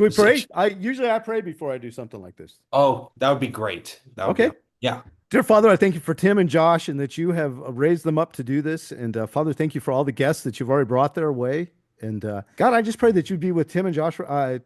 Should we pray? I pray before I do something like this. Oh, that would be great. That would be, Okay. yeah. Dear Father, I thank you for Tim and Josh and that you have raised them up to do this. And Father, thank you for all the guests that you've already brought their way. And God, I just pray that you'd be with Tim and Josh,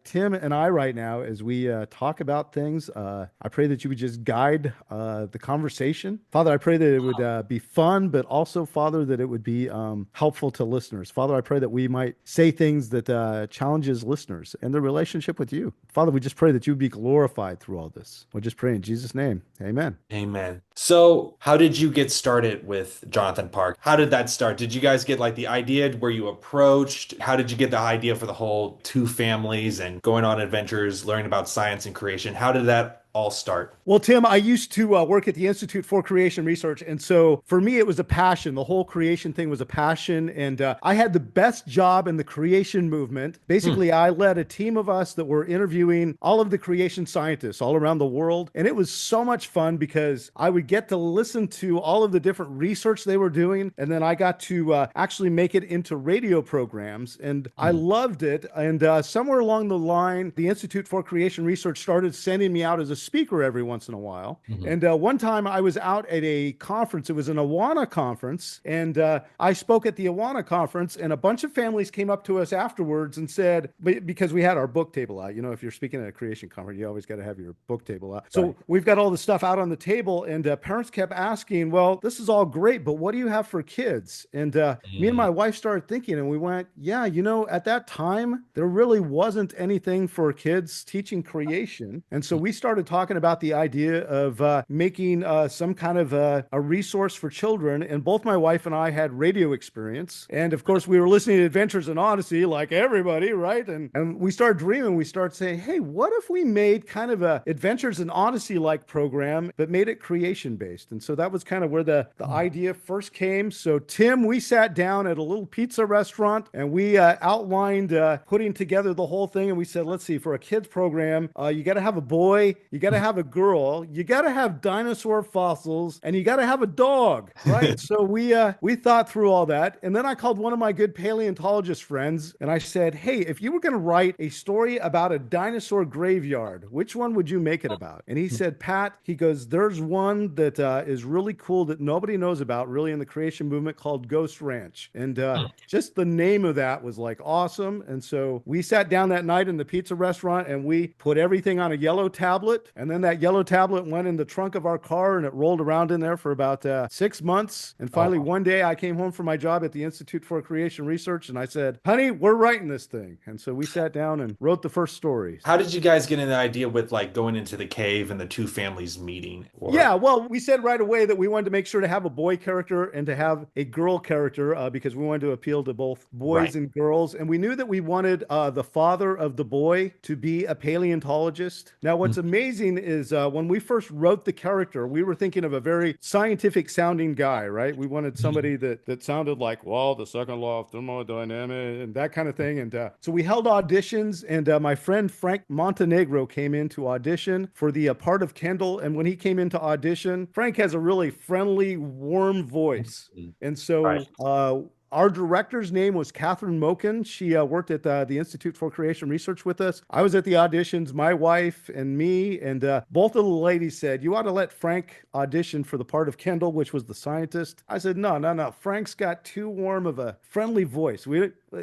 Tim and I right now as we talk about things. I pray that you would just guide the conversation. Father, I pray that it would be fun, but also, Father, that it would be helpful to listeners. Father, I pray that we might say things that challenges listeners and their relationship with you. Father, we just pray that you would be glorified through all this. We just pray in Jesus' name. Amen. Amen. So, how did you get started with Jonathan Park? How did that start? Did you guys get like the idea? Were you approached? How did you get the idea for the whole two families and going on adventures, learning about science and creation? How did that all start? Well, Tim, I used to work at the Institute for Creation Research. And so for me, it was a passion. The whole creation thing was a passion. And I had the best job in the creation movement. Basically, I led a team of us that were interviewing all of the creation scientists all around the world. And it was so much fun because I would get to listen to all of the different research they were doing. And then I got to actually make it into radio programs. And I loved it. And somewhere along the line, the Institute for Creation Research started sending me out as a speaker every once in a while. And one time I was out at a conference. It was an Awana conference. And I spoke at the Awana conference, and a bunch of families came up to us afterwards and said, because we had our book table out, you know, if you're speaking at a creation conference, you always got to have your book table out. So Right. we've got all the stuff out on the table, and parents kept asking, well, this is all great, but what do you have for kids? And me and my wife started thinking, and we went, yeah, you know, at that time, there really wasn't anything for kids teaching creation. And so we started talking about the idea of making some kind of a resource for children. And both my wife and I had radio experience. And of course, we were listening to Adventures in Odyssey like everybody, right? And we started dreaming. We started saying, hey, what if we made kind of a Adventures in Odyssey like program, but made it creation based? And so that was kind of where the idea first came. So, Tim, we sat down at a little pizza restaurant and we outlined putting together the whole thing. And we said, let's see, for a kids program, you got to have a boy, you got to have a girl, you got to have dinosaur fossils, and you got to have a dog, right? So we thought through all that, and then I called one of my good paleontologist friends, and I said, "Hey, if you were going to write a story about a dinosaur graveyard, which one would you make it about?" And he said, "Pat," he goes, "there's one that is really cool that nobody knows about, really in the creation movement, called Ghost Ranch." And just the name of that was like awesome. And so we sat down that night in the pizza restaurant, and we put everything on a yellow tablet, and then that yellow tablet went in the trunk of our car, and it rolled around in there for about 6 months. And finally, one day I came home from my job at the Institute for Creation Research, and I said, honey, we're writing this thing. And so we sat down and wrote the first stories. How did you guys get an idea with like going into the cave and the two families meeting? Yeah, well, we said right away that we wanted to make sure to have a boy character and to have a girl character because we wanted to appeal to both boys and girls. And we knew that we wanted the father of the boy to be a paleontologist. Now, what's amazing is when we first wrote the character, we were thinking of a very scientific sounding guy, right? We wanted somebody that sounded like, well, the second law of thermodynamics and that kind of thing. And so we held auditions, and my friend Frank Montenegro came in to audition for the part of Kendall. And when he came into audition, Frank has a really friendly, warm voice. And so our director's name was Kathryn Moken. She worked at the Institute for Creation Research with us. I was at the auditions, my wife and me, and both of the ladies said, you ought to let Frank audition for the part of Kendall, which was the scientist. I said, no. Frank's got too warm of a friendly voice.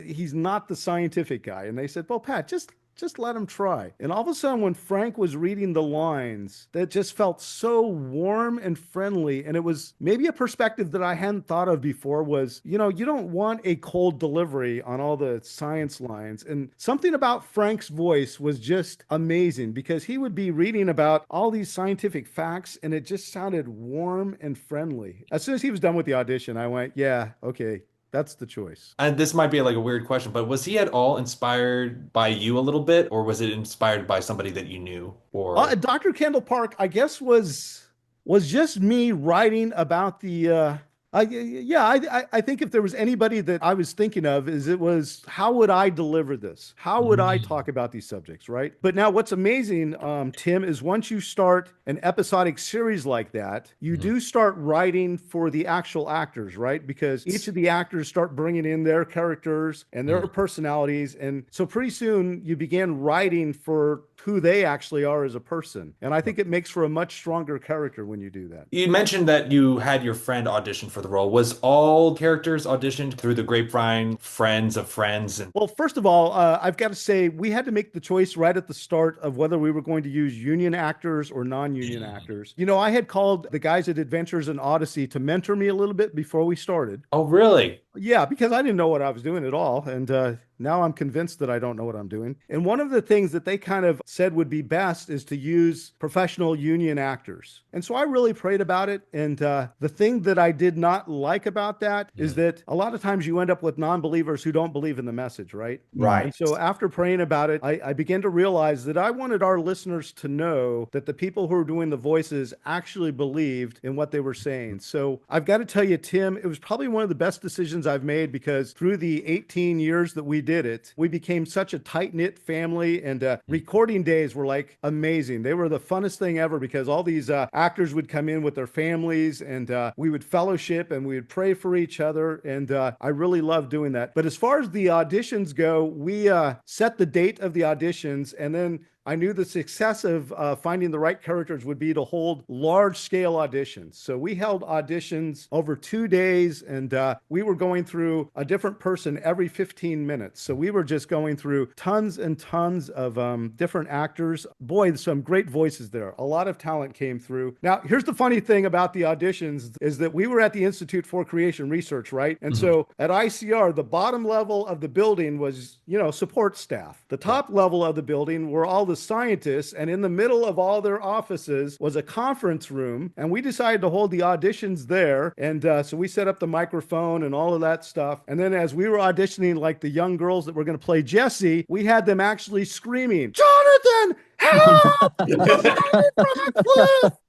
He's not the scientific guy. And they said, well, Pat, just let him try. And all of a sudden, when Frank was reading the lines, that just felt so warm and friendly. And it was maybe a perspective that I hadn't thought of before was, you know, you don't want a cold delivery on all the science lines. And something about Frank's voice was just amazing because he would be reading about all these scientific facts and it just sounded warm and friendly. As soon as he was done with the audition, I went, yeah, okay. That's the choice. And this might be like a weird question, but was he at all inspired by you a little bit, or was it inspired by somebody that you knew? Or Dr. Kendall Park, I guess, was just me writing about the Yeah, I think if there was anybody that I was thinking of, is it was how would I deliver this? How would I Mm, talk about these subjects, right? But now what's amazing, Tim, is once you start an episodic series like that, you mhm. do start writing for the actual actors, right? Because each of the actors start bringing in their characters and their Mm. personalities. And so pretty soon you begin writing for who they actually are as a person. And I think it makes for a much stronger character when you do that. You mentioned that you had your friend audition for the role. Was all characters auditioned through the grapevine, friends of friends, and Well, first of all, I've got to say we had to make the choice right at the start of whether we were going to use union actors or non-union actors. You know, I had called the guys at Adventures in Odyssey to mentor me a little bit before we started. oh, really? Yeah, because I didn't know what I was doing at all. And now I'm convinced that I don't know what I'm doing. And one of the things that they kind of said would be best is to use professional union actors. And so I really prayed about it. And the thing that I did not like about that is Mm. that a lot of times you end up with non believers who don't believe in the message, right? Mm. And Right. so after praying about it, I began to realize that I wanted our listeners to know that the people who were doing the voices actually believed in what they were saying. So I've got to tell you, Tim, it was probably one of the best decisions I've made because through the 18 years that we did it, we became such a tight knit family. And recording days were like amazing. They were the funnest thing ever because all these actors would come in with their families and we would fellowship and we would pray for each other. And I really loved doing that. But as far as the auditions go, we set the date of the auditions and then I knew the success of finding the right characters would be to hold large scale auditions. So we held auditions over 2 days and we were going through a different person every 15 minutes. So we were just going through tons and tons of different actors. Boy, some great voices there. A lot of talent came through. Now, here's the funny thing about the auditions is that we were at the Institute for Creation Research, right? And Mhm. so at ICR, the bottom level of the building was, support staff. The top level of the building were all the scientists, and in the middle of all their offices was a conference room. And we decided to hold the auditions there. And so we set up the microphone and all of that stuff. And then as we were auditioning, like the young girls that were going to play Jessie, we had them actually screaming, Jonathan, help!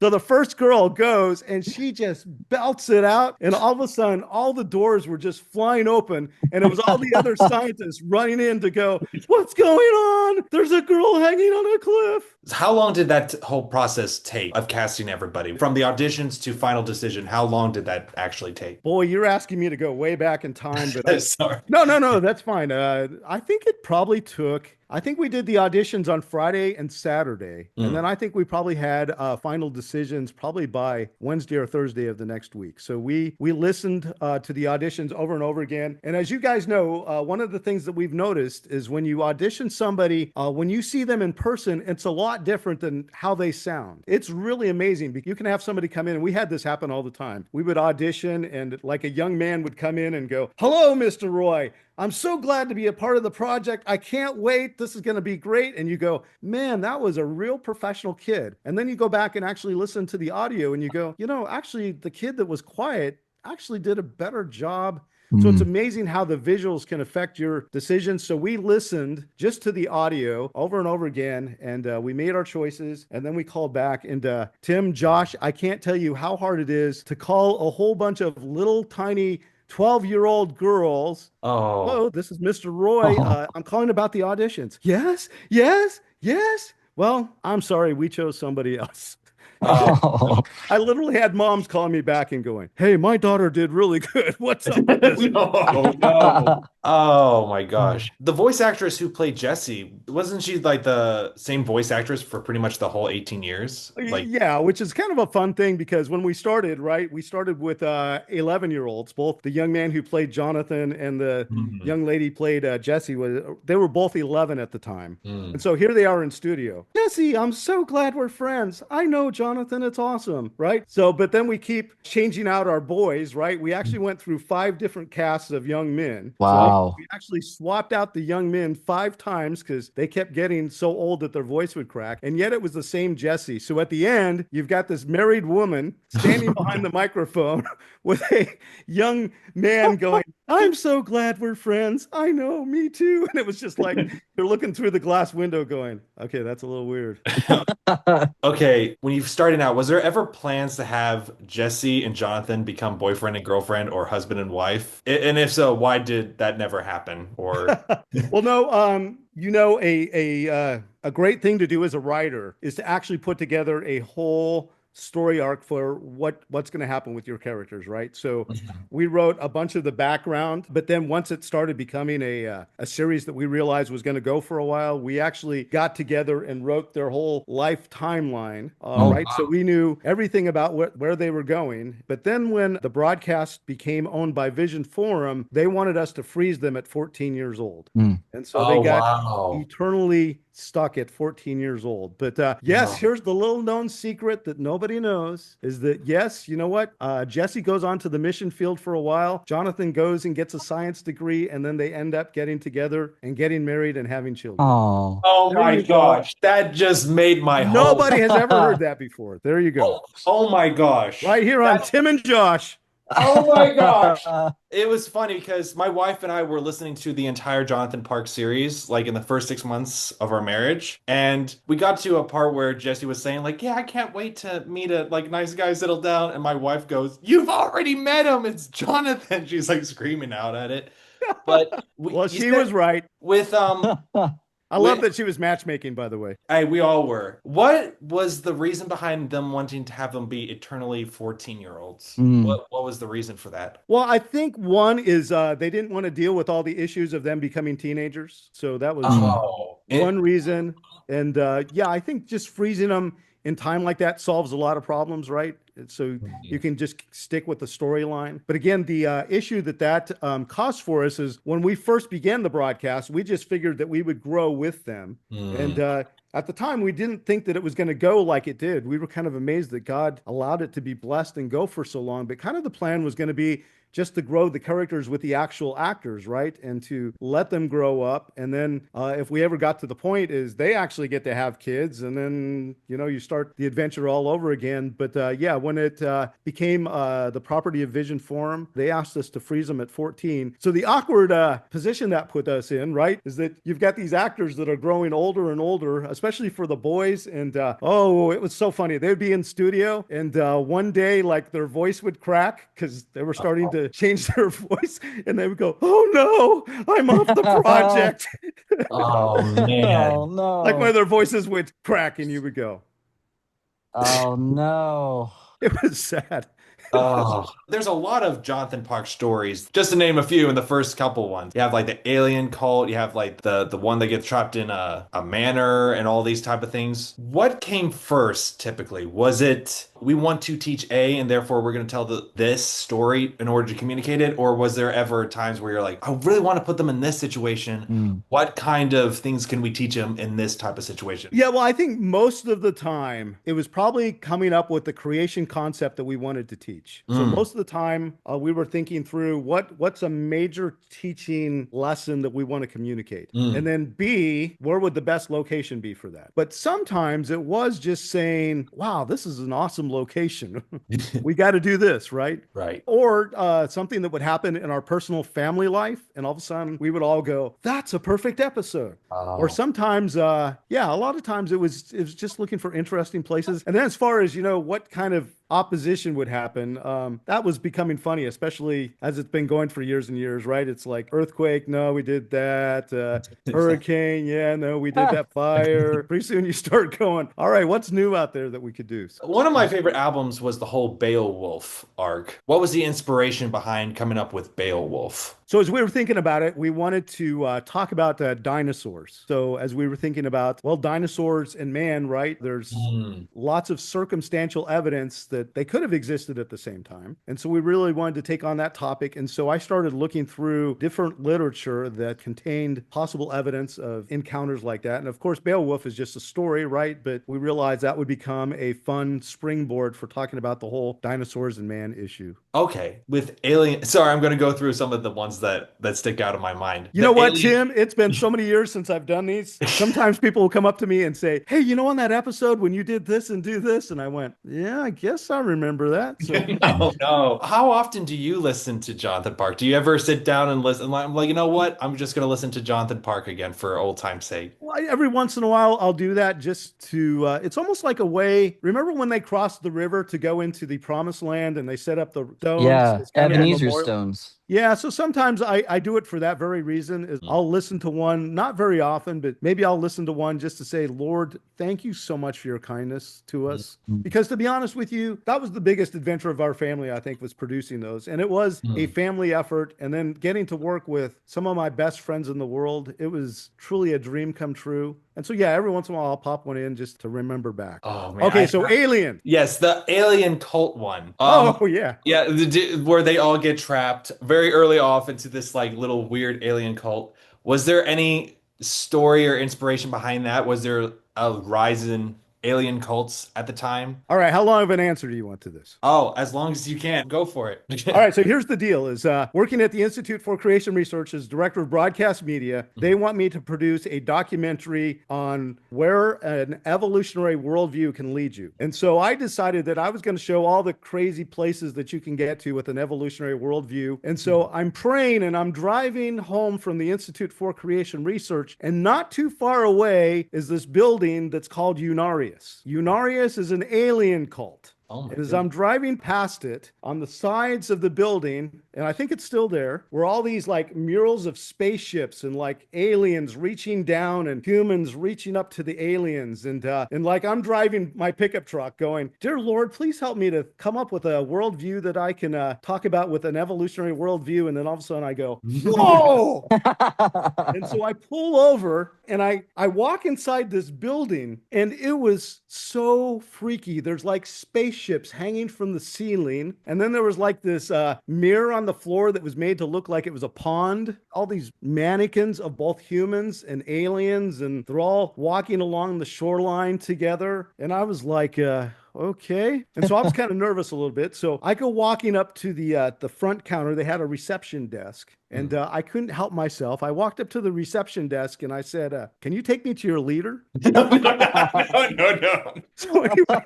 So the first girl goes and she just belts it out. And all of a sudden, all the doors were just flying open. And it was all the other scientists running in to go, what's going on? There's a girl hanging on a cliff. How long did that whole process take of casting everybody? From the auditions to final decision, how long did that actually take? Boy, you're asking me to go way back in time, but Sorry. no, that's fine. I think it probably took. I think we did the auditions on Friday and Saturday, and then I think we probably had final decisions probably by Wednesday or Thursday of the next week. So we listened to the auditions over and over again. And as you guys know, one of the things that we've noticed is when you audition somebody, when you see them in person, it's a lot different than how they sound. It's really amazing. You can have somebody come in, and we had this happen all the time. We would audition, and like a young man would come in and go, "Hello, Mr. Roy. I'm so glad to be a part of the project. I can't wait. This is going to be great." And you go, man, that was a real professional kid. And then you go back and actually listen to the audio and you go, actually, the kid that was quiet actually did a better job. So it's Mm. amazing how the visuals can affect your decisions. So we listened just to the audio over and over again, and we made our choices, and then we called back. And Tim, Josh, I can't tell you how hard it is to call a whole bunch of little tiny 12-year-old girls. Oh, Hello, this is Mr. Roy. I'm calling about the auditions. Yes, yes, yes. Well, I'm sorry, we chose somebody else. Oh. I literally had moms calling me back and going, "Hey, my daughter did really good. What's up with this?" no, no. Oh my gosh. The voice actress who played Jessie, wasn't she like the same voice actress for pretty much the whole 18 years? Like, Yeah, which is kind of a fun thing because when we started, right, we started with 11-year-olds, both the young man who played Jonathan and the mm, young lady played Jessie. They were both 11 at the time. And mm. so here they are in studio. Jessie, I'm so glad we're friends. I know, Jonathan, it's awesome, right? So, but then we keep changing out our boys, right? We actually went through 5 different casts of young men. So Wow. we actually swapped out the young men 5 times because they kept getting so old that their voice would crack. And yet it was the same Jessie. So at the end, you've got this married woman standing behind the microphone with a young man going, I'm so glad we're friends. I know, me too. And it was just like they're looking through the glass window going, okay, that's a little weird. Okay, when you started starting out, was there ever plans to have Jesse and Jonathan become boyfriend and girlfriend or husband and wife? And if so, why did that never happen? Or Well, no, a great thing to do as a writer is to actually put together a whole story arc for what's going to happen with your characters, right? So we wrote a bunch of the background, but then once it started becoming a series that we realized was going to go for a while, we actually got together and wrote their whole life timeline, Mm. right? So we knew everything about where they were going. But then when the broadcast became owned by Vision Forum, they wanted us to freeze them at 14 years old. Mm. And so they oh got wow. eternally stuck at 14 years old. But yes, Wow. here's the little known secret that nobody knows is that, yes, you know what? Jesse goes on to the mission field for a while. Jonathan goes and gets a science degree, and then they end up getting together and getting married and having children. Oh. Oh There my you go. gosh. That just made my whole Nobody has ever heard that before. There you go. oh my gosh. Right here on That Tim and Josh. oh my gosh. It was funny because my wife and I were listening to the entire Jonathan Park series, like in the first 6 months of our marriage. And we got to a part where Jesse was saying, like, yeah, I can't wait to meet a like nice guy, settle down. And my wife goes, you've already met him. It's Jonathan. She's like screaming out at it. But Well, you she said was right. with I love that she was matchmaking, by the way. we all were. What was the reason behind them wanting to have them be eternally 14-year-olds? Mm. What was the reason for that? Well, I think one is they didn't want to deal with all the issues of them becoming teenagers. So that was Mm. Oh, one reason. And yeah, I think just freezing them in time like that solves a lot of problems, right? So you can just stick with the storyline. But again, the issue that caused for us is when we first began the broadcast, we just figured that we would grow with them. And at the time, we didn't think that it was going to go like it did. We were kind of amazed that God allowed it to be blessed and go for so long. But kind of the plan was going to be just to grow the characters with the actual actors, right? And to let them grow up. And then if we ever got to the point is they actually get to have kids and then, you start the adventure all over again. But yeah, when it became the property of Vision Forum, they asked us to freeze them at 14. So the awkward position that put us in, right, is that you've got these actors that are growing older and older, especially for the boys. And oh, it was so funny. They'd be in studio and one day, like their voice would crack because they were starting to change their voice and they would go, oh no, I'm off the project. Oh Oh man. Like one of no. their voices would crack and you would go. Oh no. It was sad. Oh, there's a lot of Jonathan Park stories. Just to name a few in the first couple ones. You have like the alien cult, you have like the one that gets trapped in a manor and all these type of things. What came first typically? Was it we want to teach A and therefore we're going to tell this story in order to communicate it? Or was there ever times where you're like, I really want to put them in this situation. Mm. What kind of things can we teach them in this type of situation? Yeah, well, I think most of the time it was probably coming up with the creation concept that we wanted to teach. So Mm. most of the time we were thinking through what's a major teaching lesson that we want to communicate. Mm. And then B, where would the best location be for that? But sometimes it was just saying, wow, this is an awesome location. We got to do this, right? Right. Or something that would happen in our personal family life. And all of a sudden we would all go, that's a perfect episode. Or Oh. sometimes, yeah, a lot of times it was just looking for interesting places. And then as far as, what kind of opposition would happen, that was becoming funny, especially as it's been going for years and years, right? It's like earthquake, no, we did that. Hurricane, yeah, no, we did that. Fire. Pretty soon you start going, all right, what's new out there that we could do? One of my favorite albums was the whole Beowulf arc. What was the inspiration behind coming up with Beowulf? So as we were thinking about it, we wanted to talk about dinosaurs. So as we were thinking about, well, dinosaurs and man, right? There's lots of circumstantial evidence that they could have existed at the same time. And so we really wanted to take on that topic. And so I started looking through different literature that contained possible evidence of encounters like that. And of course, Beowulf is just a story, right? But we realized that would become a fun springboard for talking about the whole dinosaurs and man issue. Okay, with Alien. Sorry, I'm going to go through some of the ones that stick out in my mind. You The know what, Alien- Tim? It's been so many years since I've done these. Sometimes people will come up to me and say, hey, on that episode when you did this and do this? And I went, yeah, I guess I remember that. So Oh no. How often do you listen to Jonathan Park? Do you ever sit down and listen? I'm like, you know what? I'm just gonna listen to Jonathan Park again for old time's sake. well, every once in a while, I'll do that just to, it's almost like a way. Remember when they crossed the river to go into the promised land and they set up the stones Yeah, as kind of a Ebenezer memorial? stones. Yeah, so sometimes I do it for that very reason is I'll listen to one, not very often, but maybe I'll listen to one just to say, Lord, thank you so much for your kindness to us. Because to be honest with you, that was the biggest adventure of our family, I think, was producing those. And it was a Mm. family effort. And then getting to work with some of my best friends in the world, it was truly a dream come true. And so, yeah, every once in a while I'll pop one in just to remember back. Oh man, Okay, so Alien. yes, the alien cult one. Oh, yeah. Yeah, where they all get trapped very early off into this like little weird alien cult. Was there any story or inspiration behind that? Was there a rise in alien cults at the time? All right, how long of an answer do you want to this? Oh, as long as you can, go for All it. right, so here's the deal is working at the Institute for Creation Research as director of broadcast media, they want me to produce a documentary on where an evolutionary worldview can lead you. And so I decided that I was going to show all the crazy places that you can get to with an evolutionary worldview. And so I'm praying and I'm driving home from the Institute for Creation Research, and not too far away is this building that's called Unarius. Unarius is an alien cult. Oh my And as goodness. I'm driving past it, on the sides of the building, and I think it's still there, were all these like murals of spaceships and like aliens reaching down and humans reaching up to the aliens. And like I'm driving my pickup truck going, Dear Lord, please help me to come up with a worldview that I can talk about with an evolutionary worldview. And then all of a sudden I go, whoa! And so I pull over and I walk inside this building, and it was so freaky. There's like spaceships hanging from the ceiling. And then there was like this mirror on the floor that was made to look like it was a pond. All these mannequins of both humans and aliens, and they're all walking along the shoreline together. And I was like, okay. And so I was kind of nervous a little bit. So I go walking up to the front counter. They had a reception desk, and I couldn't help myself. I walked up to the reception desk and I said, "Can you take me to your leader?" No, no. So anyway,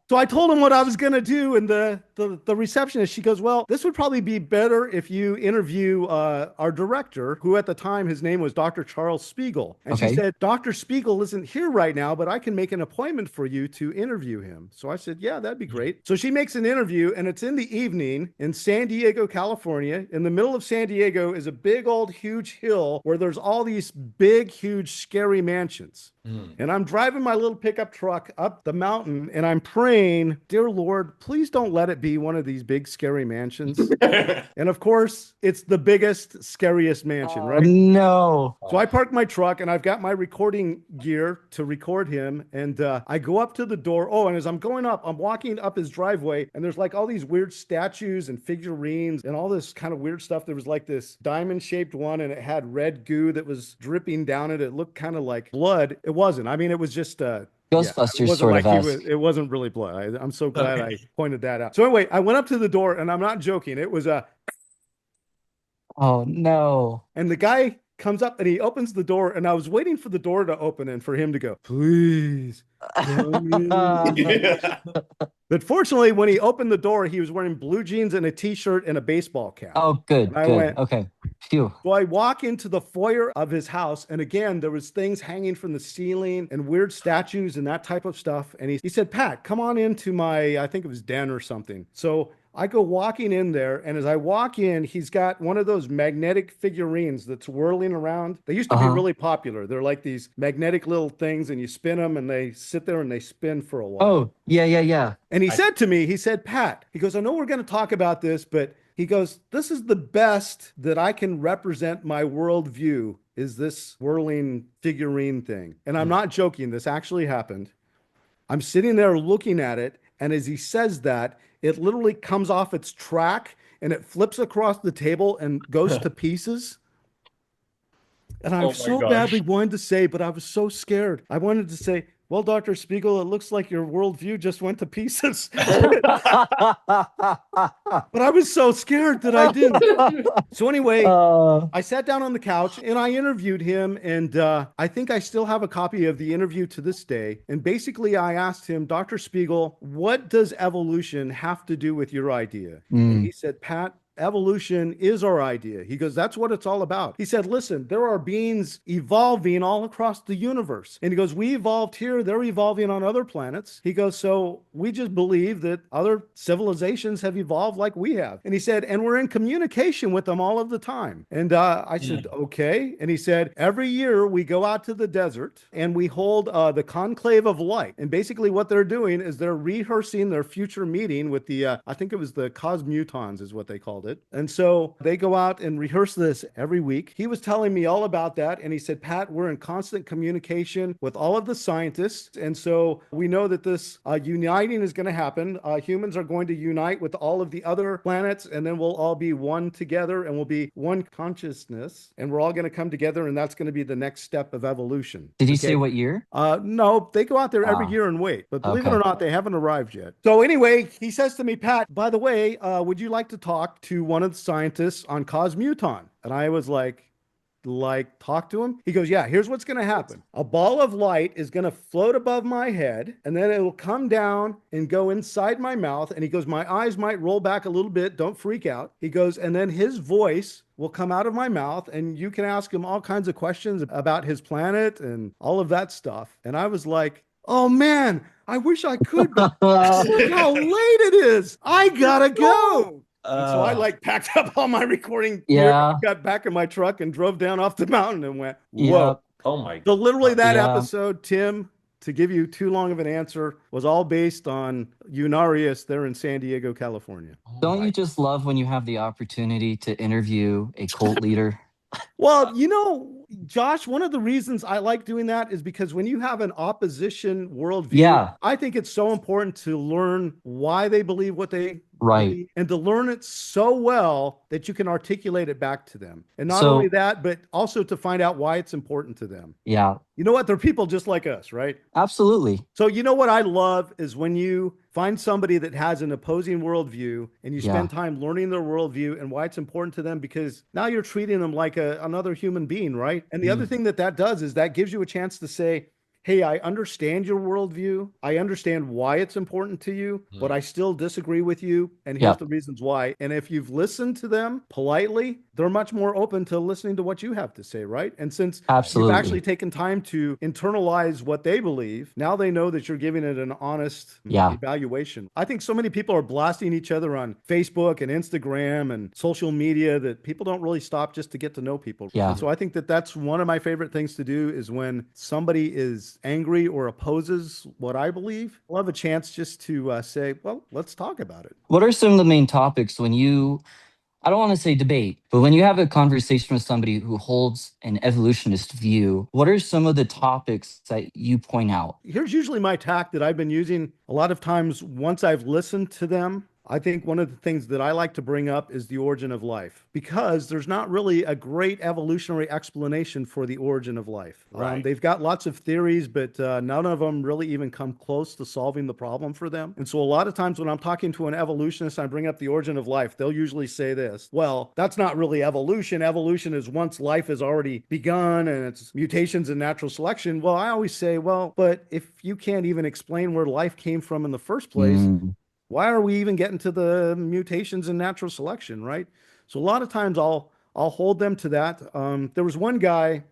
so I told him what I was going to do, and the receptionist, she goes, "Well, this would probably be better if you interview our director, who at the time his name was Dr. Charles Spiegel." And she Okay. said, "Dr. Spiegel isn't here right now, but I can make an appointment for you to interview him." So I said, "Yeah, that'd be great." So she makes an interview, and it's in the evening in San Diego, California. In the middle of San Diego is a big old huge hill where there's all these big, huge, scary mansions. And I'm driving my little pickup truck up the mountain and I'm praying, Dear Lord, please don't let it be one of these big, scary mansions. And of course, it's the biggest, scariest mansion, Oh, right? no. So I park my truck and I've got my recording gear to record him. And I go up to the door. Oh, and as I'm going up, I'm walking up his driveway, and there's like all these weird statues and figurines and all this kind of weird stuff. There was like this diamond shaped one, and it had red goo that was dripping down it. It looked kind of like blood. It wasn't. I mean, it was just yeah, it Ghostbusters wasn't sort like of he esque. was, it wasn't really blood. I'm so glad I Okay. pointed that out. So anyway, I went up to the door and I'm not joking. It was Oh, no. and the guy comes up and he opens the door, and I was waiting for the door to open and for him to go, please. Come in." But fortunately, when he opened the door, he was wearing blue jeans and a t-shirt and a baseball cap. Oh, And good, I good. went, Okay. Phew. so I walk into the foyer of his house, and again, there was things hanging from the ceiling and weird statues and that type of stuff. And he said, Pat, come on into my, I think it was den or something. So I go walking in there, and as I walk in, he's got one of those magnetic figurines that's whirling around. They used to be Uh-huh. really popular. They're like these magnetic little things, and you spin them, and they sit there and they spin for a while. Oh, yeah, yeah, yeah. And he said to me, he said, Pat, he goes, I know we're going to talk about this, but he goes, this is the best that I can represent my worldview is this whirling figurine thing. And I'm not joking. This actually happened. I'm sitting there looking at it. And as he says that, it literally comes off its track and it flips across the table and goes to pieces. And I'm Oh my so gosh. badly wanted to say, but I was so scared. I wanted to say, Well, Dr. Spiegel, it looks like your worldview just went to pieces. But I was so scared that I didn't. So anyway, uh, I sat down on the couch and I interviewed him, and I think I still have a copy of the interview to this day. And basically, I asked him, Dr. Spiegel, what does evolution have to do with your idea? And mm, he said, Pat, evolution is our idea. He goes, that's what it's all about. He said, listen, there are beings evolving all across the universe. And he goes, we evolved here, they're evolving on other planets. He goes, so we just believe that other civilizations have evolved like we have. And he said, and we're in communication with them all of the time. And I said, okay. And he said, every year we go out to the desert and we hold the conclave of light. And basically what they're doing is they're rehearsing their future meeting with the, I think it was the cosmutons is what they called it. And so they go out and rehearse this every week. He was telling me all about that. And he said, Pat, we're in constant communication with all of the scientists. And so we know that this uniting is going to happen. Humans are going to unite with all of the other planets, and then we'll all be one together and we'll be one consciousness. And we're all going to come together. And that's going to be the next step of evolution. did he say Okay. what year? No, they go out there every Ah, year and wait. But believe it okay. or not, they haven't arrived yet. So anyway, he says to me, Pat, by the way, would you like to talk to one of the scientists on Cosmuton? And I was like talk to him. He goes, yeah, here's what's going to happen. A ball of light is going to float above my head, and then it will come down and go inside my mouth. And he goes, my eyes might roll back a little bit. Don't freak out. He goes, and then his voice will come out of my mouth, and you can ask him all kinds of questions about his planet and all of that stuff. And I was like, oh man, I wish I could, but look how late it is. I gotta go. And so I like packed up all my recording gear, Yeah, got back in my truck and drove down off the mountain and went, whoa. yep, Oh my So literally God. that yeah. episode, Tim, to give you too long of an answer, was all based on Unarius there in San Diego, California. Oh Don't you my. just love when you have the opportunity to interview a cult leader? Well, Josh, one of the reasons I like doing that is because when you have an opposition worldview, Yeah, I think it's so important to learn why they believe what they right. believe and to learn it so well that you can articulate it back to them. And not only So, that, but also to find out why it's important to them. yeah, You know what? They're people just like us, right? absolutely. So, you know what I love is when you find somebody that has an opposing worldview and you Yeah. spend time learning their worldview and why it's important to them because now you're treating them like another human being, right? And the other Mm, thing that does is that gives you a chance to say, hey, I understand your worldview. I understand why it's important to you, but I still disagree with you. And here's yep, the reasons why. And if you've listened to them politely, they're much more open to listening to what you have to say, right? And since you've actually absolutely. taken time to internalize what they believe, now they know that you're giving it an honest Yeah, evaluation. I think so many people are blasting each other on Facebook and Instagram and social media that people don't really stop just to get to know people. And yeah. so I think that that's one of my favorite things to do is when somebody is angry or opposes what I believe, I'll have a chance just to say, well, let's talk about it. What are some of the main topics when you, I don't want to say debate, but when you have a conversation with somebody who holds an evolutionist view, what are some of the topics that you point out? Here's usually my tack that I've been using a lot of times once I've listened to them. I think one of the things that I like to bring up is the origin of life because there's not really a great evolutionary explanation for the origin of life. Right. They've got lots of theories, but none of them really even come close to solving the problem for them. And so a lot of times when I'm talking to an evolutionist, I bring up the origin of life, they'll usually say this, well, that's not really evolution. Evolution is once life has already begun and it's mutations and natural selection. Well, I always say, well, but if you can't even explain where life came from in the first place, Mm, why are we even getting to the mutations in natural selection, right? So a lot of times I'll hold them to that. There was one guy,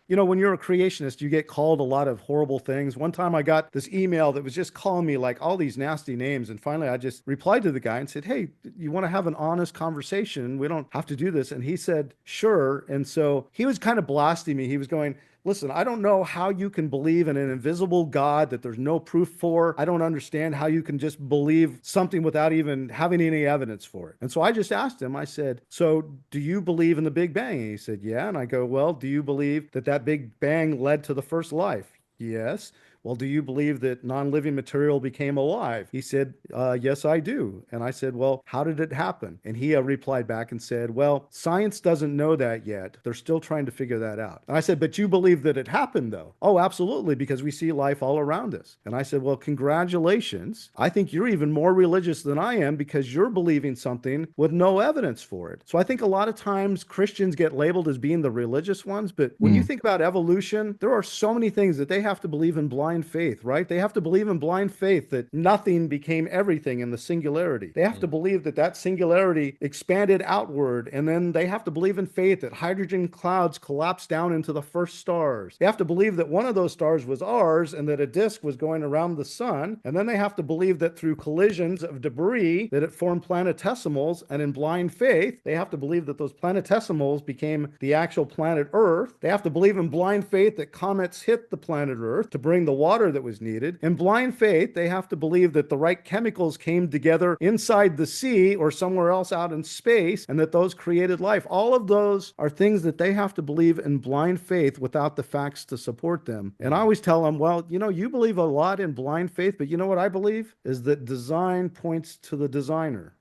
when you're a creationist, you get called a lot of horrible things. One time I got this email that was just calling me like all these nasty names. And finally I just replied to the guy and said, hey, you want to have an honest conversation? We don't have to do this. And he said, sure. And so he was kind of blasting me. He was going, listen, I don't know how you can believe in an invisible God that there's no proof for. I don't understand how you can just believe something without even having any evidence for it. And so I just asked him, I said, so do you believe in the Big Bang? And he said, yeah. And I go, well, do you believe that Big Bang led to the first life? Yes. well, do you believe that non-living material became alive? He said, yes, I do. And I said, well, how did it happen? And he replied back and said, well, science doesn't know that yet. They're still trying to figure that out. And I said, but you believe that it happened though? Oh, absolutely, because we see life all around us. And I said, well, congratulations. I think you're even more religious than I am because you're believing something with no evidence for it. So I think a lot of times Christians get labeled as being the religious ones, but when you think about evolution, there are so many things that they have to believe in blind faith, right? They have to believe in blind faith that nothing became everything in the singularity. They have to believe that that singularity expanded outward, and then they have to believe in faith that hydrogen clouds collapsed down into the first stars. They have to believe that one of those stars was ours and that a disk was going around the sun, and then they have to believe that through collisions of debris that it formed planetesimals, and in blind faith, they have to believe that those planetesimals became the actual planet Earth. They have to believe in blind faith that comets hit the planet Earth to bring the water that was needed. In blind faith, they have to believe that the right chemicals came together inside the sea or somewhere else out in space, and that those created life. All of those are things that they have to believe in blind faith without the facts to support them. And I always tell them, well, you believe a lot in blind faith, but you know what I believe is that design points to the designer.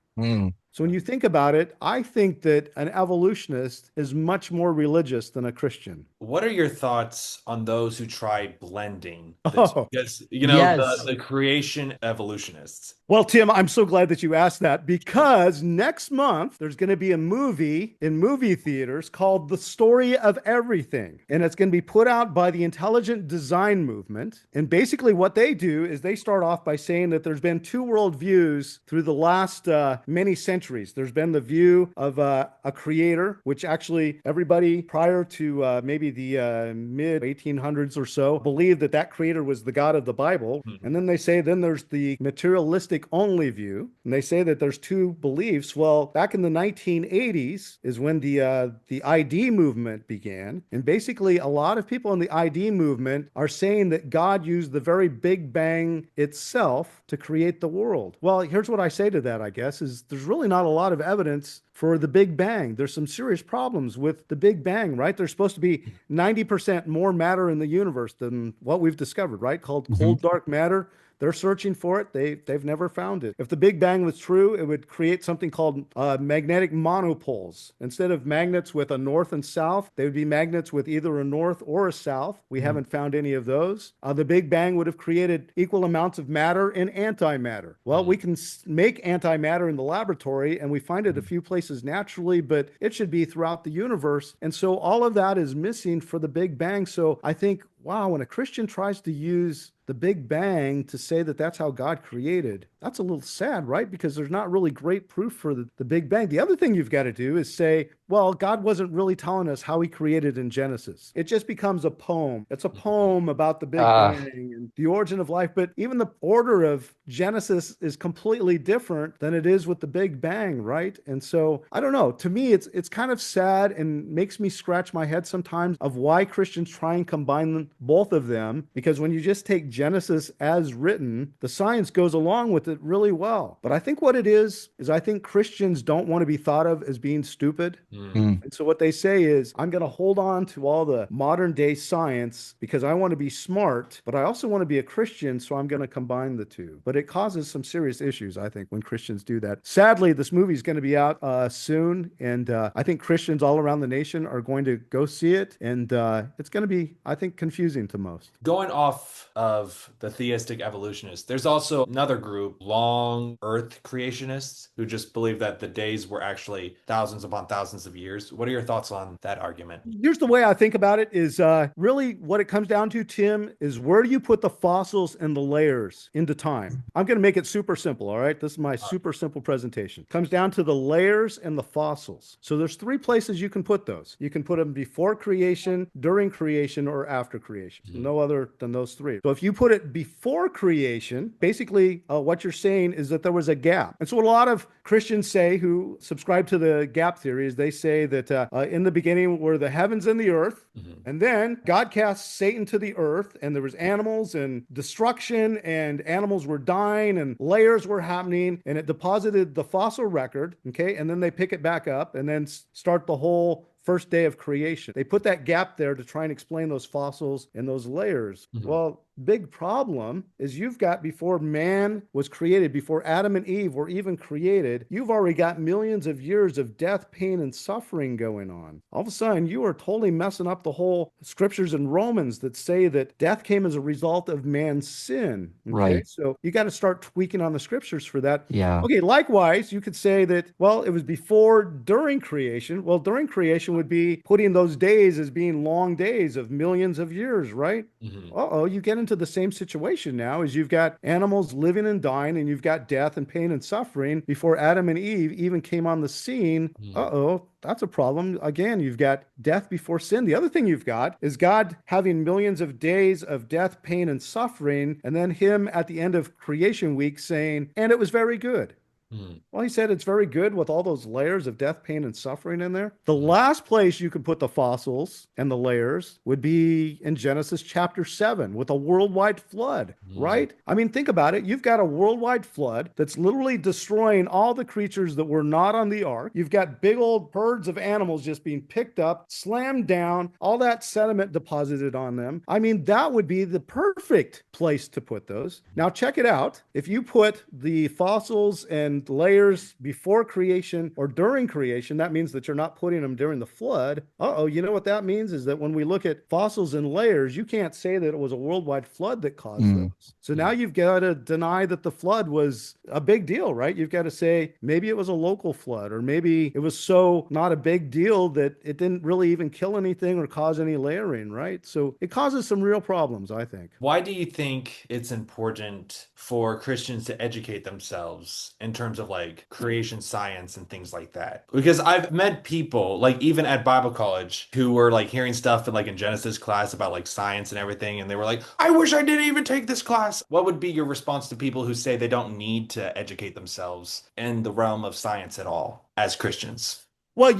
So when you think about it, I think that an evolutionist is much more religious than a Christian. What are your thoughts on those who try blending the two? Oh, Because, Yes. the creation evolutionists. well, Tim, I'm so glad that you asked that because next month there's going to be a movie in movie theaters called The Story of Everything. And it's going to be put out by the Intelligent Design Movement. And basically, what they do is they start off by saying that there's been two worldviews through the last many centuries. There's been the view of a creator, which actually everybody prior to maybe the mid 1800s or so believed that that creator was the God of the Bible. And then they say, then there's the materialistic only view. And they say that there's two beliefs. Well, back in the 1980s is when the ID movement began. And basically, a lot of people in the ID movement are saying that God used the very Big Bang itself to create the world. Well, here's what I say to that, I guess, is there's really not a lot of evidence for the Big Bang. There's some serious problems with the Big Bang, right? There's supposed to be 90% more matter in the universe than what we've discovered, right? Called cold dark matter. They're searching for it. They've never found it. If the Big Bang was true, it would create something called magnetic monopoles. Instead of magnets with a north and south, they would be magnets with either a north or a south. We haven't found any of those. The Big Bang would have created equal amounts of matter and antimatter. Well, we can make antimatter in the laboratory, and we find it a few places naturally, but it should be throughout the universe. And so all of that is missing for the Big Bang. So I think, wow, when a Christian tries to use the Big Bang to say that that's how God created, that's a little sad, right? Because there's not really great proof for the Big Bang. The other thing you've got to do is say, well, God wasn't really telling us how he created in Genesis. It just becomes a poem. It's a poem about the Big Bang and the origin of life. But even the order of Genesis is completely different than it is with the Big Bang, right? And so I don't know. To me, it's kind of sad and makes me scratch my head sometimes of why Christians try and combine both of them. Because when you just take Genesis as written, the science goes along with it really well. But I think what it is I think Christians don't want to be thought of as being stupid. And so what they say is, I'm going to hold on to all the modern day science because I want to be smart, but I also want to be a Christian, so I'm going to combine the two. But it causes some serious issues, I think, when Christians do that. Sadly, this movie is going to be out soon, and I think Christians all around the nation are going to go see it, and it's going to be, I think, confusing to most. Going off of the theistic evolutionists, there's also another group, long earth creationists, who just believe that the days were actually thousands upon thousands of years. What are your thoughts on that argument? Here's the way I think about it is really what it comes down to, Tim, is where do you put the fossils and the layers into time? I'm going to make it super simple, all right? This is my super simple presentation. Comes down to the layers and the fossils. So there's three places you can put those. You can put them before creation, during creation, or after creation. No other than those three. So if you put it before creation, basically what you're saying is that there was a gap. And so what a lot of Christians say who subscribe to the gap theory is they say that in the beginning were the heavens and the earth, and then God cast Satan to the earth, and there was animals and destruction, and animals were dying, and layers were happening, and it deposited the fossil record, okay, and then they pick it back up and then start the whole first day of creation. They put that gap there to try and explain those fossils and those layers. Well, big problem is you've got, before man was created, before Adam and Eve were even created, you've already got millions of years of death, pain, and suffering going on. All of a sudden, you are totally messing up the whole scriptures in Romans that say that death came as a result of man's sin. Okay. Right. So you got to start tweaking on the scriptures for that. Yeah. Okay, likewise, you could say that, well, it was before, during creation. Well, during creation would be putting those days as being long days of millions of years, right? Mhm. Uh-oh, you get into the same situation now as you've got animals living and dying, and you've got death and pain and suffering before Adam and Eve even came on the scene. Mhm. Uh-oh, that's a problem. Again, you've got death before sin. The other thing you've got is God having millions of days of death, pain, and suffering, and then him at the end of creation week saying, and it was very good. Mhm. Well, he said it's very good with all those layers of death, pain, and suffering in there. The last place you could put the fossils and the layers would be in Genesis chapter 7 with a worldwide flood, Mhm. right? I mean, think about it. You've got a worldwide flood that's literally destroying all the creatures that were not on the ark. You've got big old herds of animals just being picked up, slammed down, all that sediment deposited on them. I mean, that would be the perfect place to put those. Now, check it out. If you put the fossils and layers before creation or during creation, that means that you're not putting them during the flood. Uh-oh, you know what that means is that when we look at fossils and layers, you can't say that it was a worldwide flood that caused Mm. those. So now you've got to deny that the flood was a big deal, right? You've got to say maybe it was a local flood, or maybe it was so not a big deal that it didn't really even kill anything or cause any layering, right? So it causes some real problems, I think. Why do you think it's important for Christians to educate themselves in terms of like creation science and things like that? Because I've met people, like even at Bible college, who were like hearing stuff in like in Genesis class about like science and everything, and they were like, I wish I didn't even take this class. What would be your response to people who say they don't need to educate themselves in the realm of science at all as Christians? Well,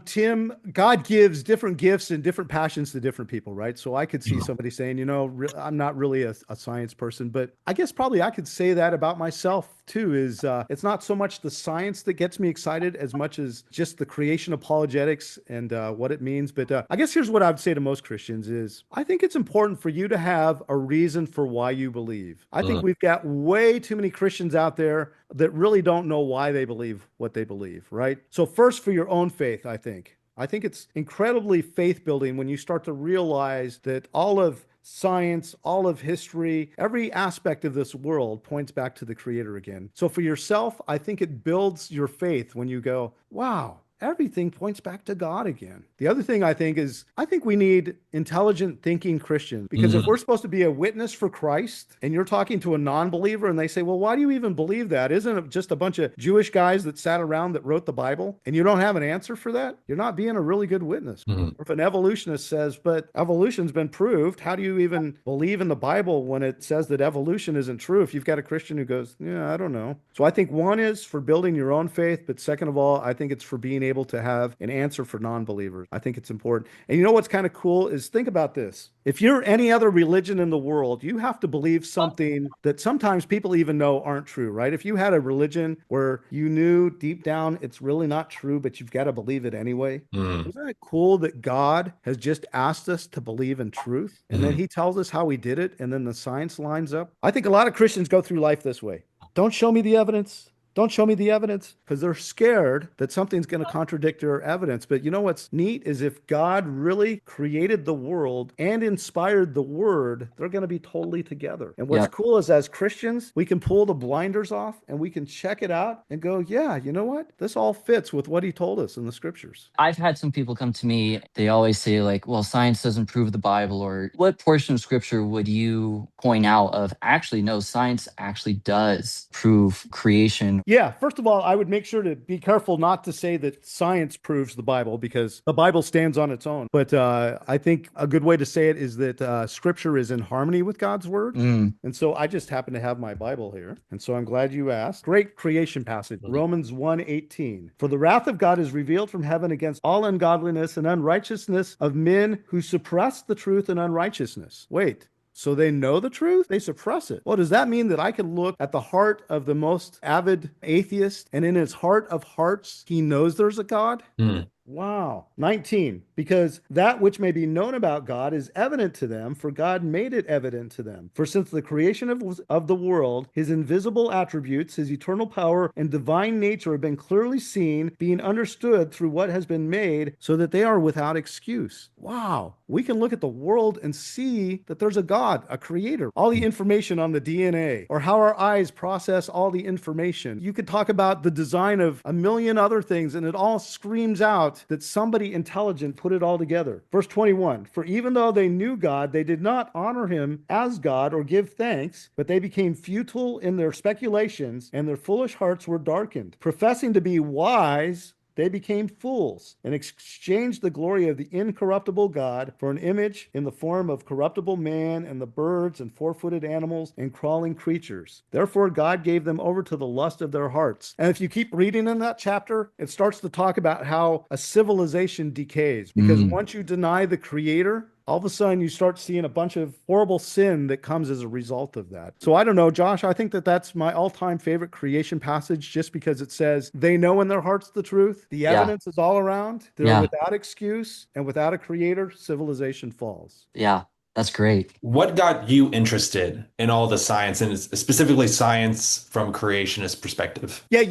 Tim, God gives different gifts and different passions to different people, right? So I could see somebody saying, I'm not really a science person, but I guess probably I could say that about myself too, is it's not so much the science that gets me excited as much as just the creation apologetics and what it means. But I guess here's what I would say to most Christians is I think it's important for you to have a reason for why you believe. I think we've got way too many Christians out there that really don't know why they believe what they believe, right? So first, for your own faith, I think. I think it's incredibly faith building when you start to realize that all of science, all of history, every aspect of this world points back to the Creator again. So for yourself, I think it builds your faith when you go, wow, everything points back to God again. The other thing I think is, I think we need intelligent thinking Christians, because if we're supposed to be a witness for Christ and you're talking to a non-believer and they say, well, why do you even believe that? Isn't it just a bunch of Jewish guys that sat around that wrote the Bible? And you don't have an answer for that? You're not being a really good witness. Or if an evolutionist says, but evolution's been proved, how do you even believe in the Bible when it says that evolution isn't true? If you've got a Christian who goes, yeah, I don't know. So I think one is for building your own faith, but second of all, I think it's for being able to have an answer for non-believers. I think it's important. And you know what's kind of cool is, think about this. If you're any other religion in the world, you have to believe something that sometimes people even know aren't true, right? If you had a religion where you knew deep down it's really not true, but you've got to believe it anyway. Isn't it cool that God has just asked us to believe in truth? And then he tells us how he did it, and then the science lines up. I think a lot of Christians go through life this way. Don't show me the evidence. Don't show me the evidence, because they're scared that something's going to contradict their evidence. But you know what's neat is, if God really created the world and inspired the word, they're going to be totally together. And what's Yeah. cool is, as Christians, we can pull the blinders off and we can check it out and go, yeah, you know what? This all fits with what he told us in the scriptures. I've had some people come to me, they always say, like, well, science doesn't prove the Bible, or what portion of scripture would you point out of actually, no, science actually does prove creation? Yeah, first of all, I would make sure to be careful not to say that science proves the Bible, because the Bible stands on its own. But I think a good way to say it is that scripture is in harmony with God's word. And so I just happen to have my Bible here. And so I'm glad you asked. Great creation passage, Romans 1:18. For the wrath of God is revealed from heaven against all ungodliness and unrighteousness of men who suppress the truth in unrighteousness. Wait. So they know the truth, they suppress it. Well, does that mean that I can look at the heart of the most avid atheist, and in his heart of hearts, he knows there's a God? Wow. 19. because that which may be known about God is evident to them, for God made it evident to them. For since the creation of the world, his invisible attributes, his eternal power and divine nature have been clearly seen, being understood through what has been made, so that they are without excuse. Wow. We can look at the world and see that there's a God, a creator. All the information on the DNA, or how our eyes process all the information. You could talk about the design of a million other things, and it all screams out that somebody intelligent put it all together. Verse 21, for even though they knew God, they did not honor him as God or give thanks, but they became futile in their speculations, and their foolish hearts were darkened. Professing to be wise, they became fools and exchanged the glory of the incorruptible God for an image in the form of corruptible man and the birds and four-footed animals and crawling creatures. Therefore, God gave them over to the lust of their hearts. And if you keep reading in that chapter, it starts to talk about how a civilization decays, because once you deny the creator, all of a sudden you start seeing a bunch of horrible sin that comes as a result of that. So I don't know, Josh, I think that that's my all-time favorite creation passage, just because it says they know in their hearts the truth. The evidence is all around. They're without excuse, and without a creator, civilization falls. Yeah, that's great. What got you interested in all the science, and specifically science from creationist perspective? Yeah,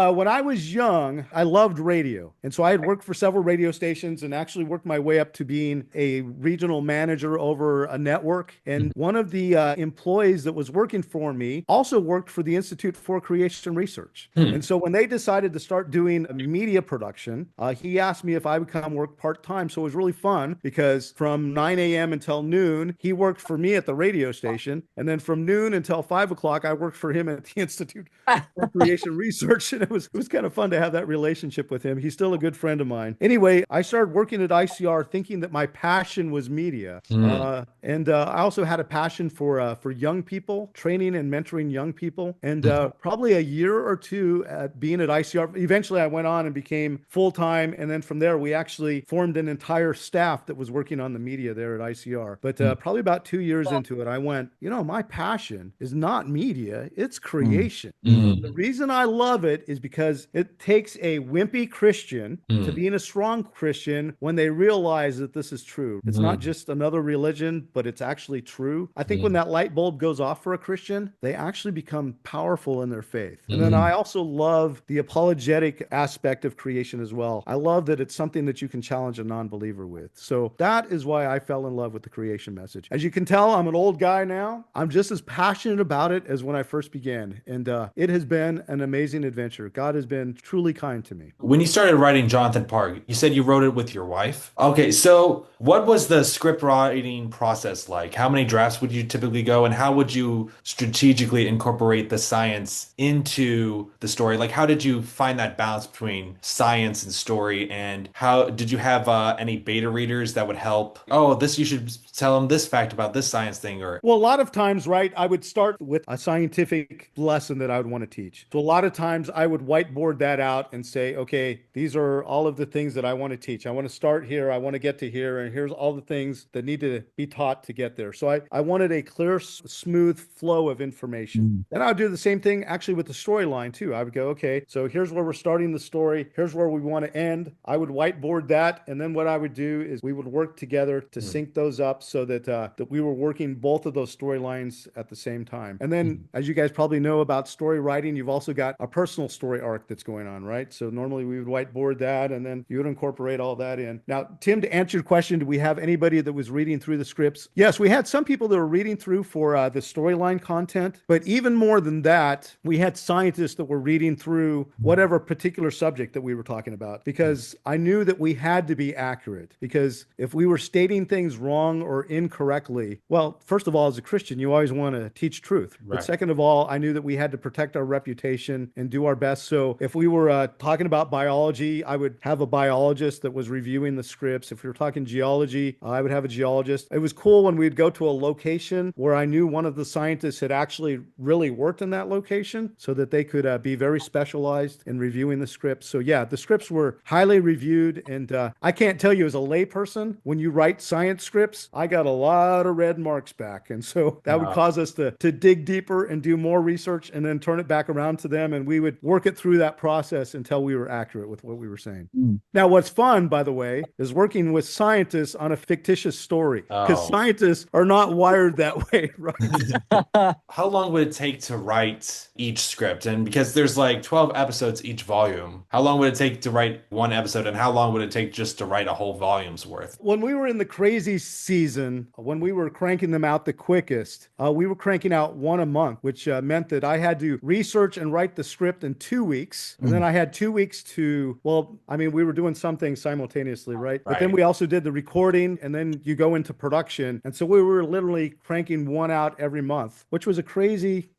when I was young, I loved radio. And so I had worked for several radio stations and actually worked my way up to being a regional manager over a network. And one of the employees that was working for me also worked for the Institute for Creation Research. And so when they decided to start doing a media production, he asked me if I would come work part-time. So it was really fun, because from 9 a.m. until noon, he worked for me at the radio station. And then from noon until 5 o'clock, I worked for him at the Institute for Creation Research. And it was kind of fun to have that relationship with him. He's still a good friend of mine. Anyway, I started working at ICR thinking that my passion was media. And I also had a passion for young people, training and mentoring young people. And probably a year or two at being at ICR, eventually I went on and became full-time. And then from there, we actually formed an entire staff that was working on the media there at ICR. But probably about 2 years into it, I went, my passion is not media, it's creation. The reason I love it is because it takes a wimpy Christian to being a strong Christian when they realize that this is true. It's not just another religion, but it's actually true. I think when that light bulb goes off for a Christian, they actually become powerful in their faith. And then I also love the apologetic aspect of creation as well. I love that it's something that you can challenge a non-believer with. So that is why I fell in love with the creation message. As you can tell, I'm an old guy now. I'm just as passionate about it as when I first began. And it has been an amazing adventure. God has been truly kind to me. When you started writing Jonathan Park, you said you wrote it with your wife. Okay, so what was the script writing process like? How many drafts would you typically go, and how would you strategically incorporate the science into the story? Like, how did you find that balance between science and story, and how did you have any beta readers that would help? Oh, this, you should tell them this fact about this science thing, or... Well, a lot of times, right, I would start with a scientific lesson that I would want to teach. So a lot of times I would whiteboard that out and say, okay, these are all of the things that I want to teach. I want to start here. I want to get to here. And here's all the things that need to be taught to get there. So I wanted a clear, smooth flow of information. Then I would do the same thing actually with the storyline too. I would go, okay, so here's where we're starting the story. Here's where we want to end. I would whiteboard that. And then what I would do is we would work together to sync those up so that that we were working both of those storylines at the same time. And then, as you guys probably know about story writing, you've also got a personal story arc that's going on, right? So normally we would whiteboard that, and then you would incorporate all that in. Now, Tim, to answer your question, do we have anybody that was reading through the scripts? Yes, we had some people that were reading through for the storyline content, but even more than that, we had scientists that were reading through whatever particular subject that we were talking about, because I knew that we had to be accurate, because if we were stating things wrong or incorrectly, well, first of all, as a Christian, you always want to teach truth. Right. But second of all, I knew that we had to protect our reputation and do our best. So if we were talking about biology, I would have a biologist that was reviewing the scripts. If we were talking geology, I would have a geologist. It was cool when we'd go to a location where I knew one of the scientists had actually really worked in that location, so that they could be very specialized in reviewing the scripts. So yeah, the scripts were highly reviewed. And I can't tell you, as a layperson, when you write science scripts, I got got a lot of red marks back. And so that would Uh, cause us to dig deeper and do more research and then turn it back around to them. And we would work it through that process until we were accurate with what we were saying. Mm. Now, what's fun, by the way, is working with scientists on a fictitious story because oh. scientists are not wired that way, right? How long would it take to write each script? And because there's like 12 episodes each volume, how long would it take to write one episode? And how long would it take just to write a whole volume's worth? When we were in the crazy season, when we were cranking them out the quickest, we were cranking out one a month, which meant that I had to research and write the script in 2 weeks. And then I had 2 weeks to, well, I mean, we were doing some things simultaneously, right? But then Right. we also did the recording and then you go into production. And so we were literally cranking one out every month, which was a crazy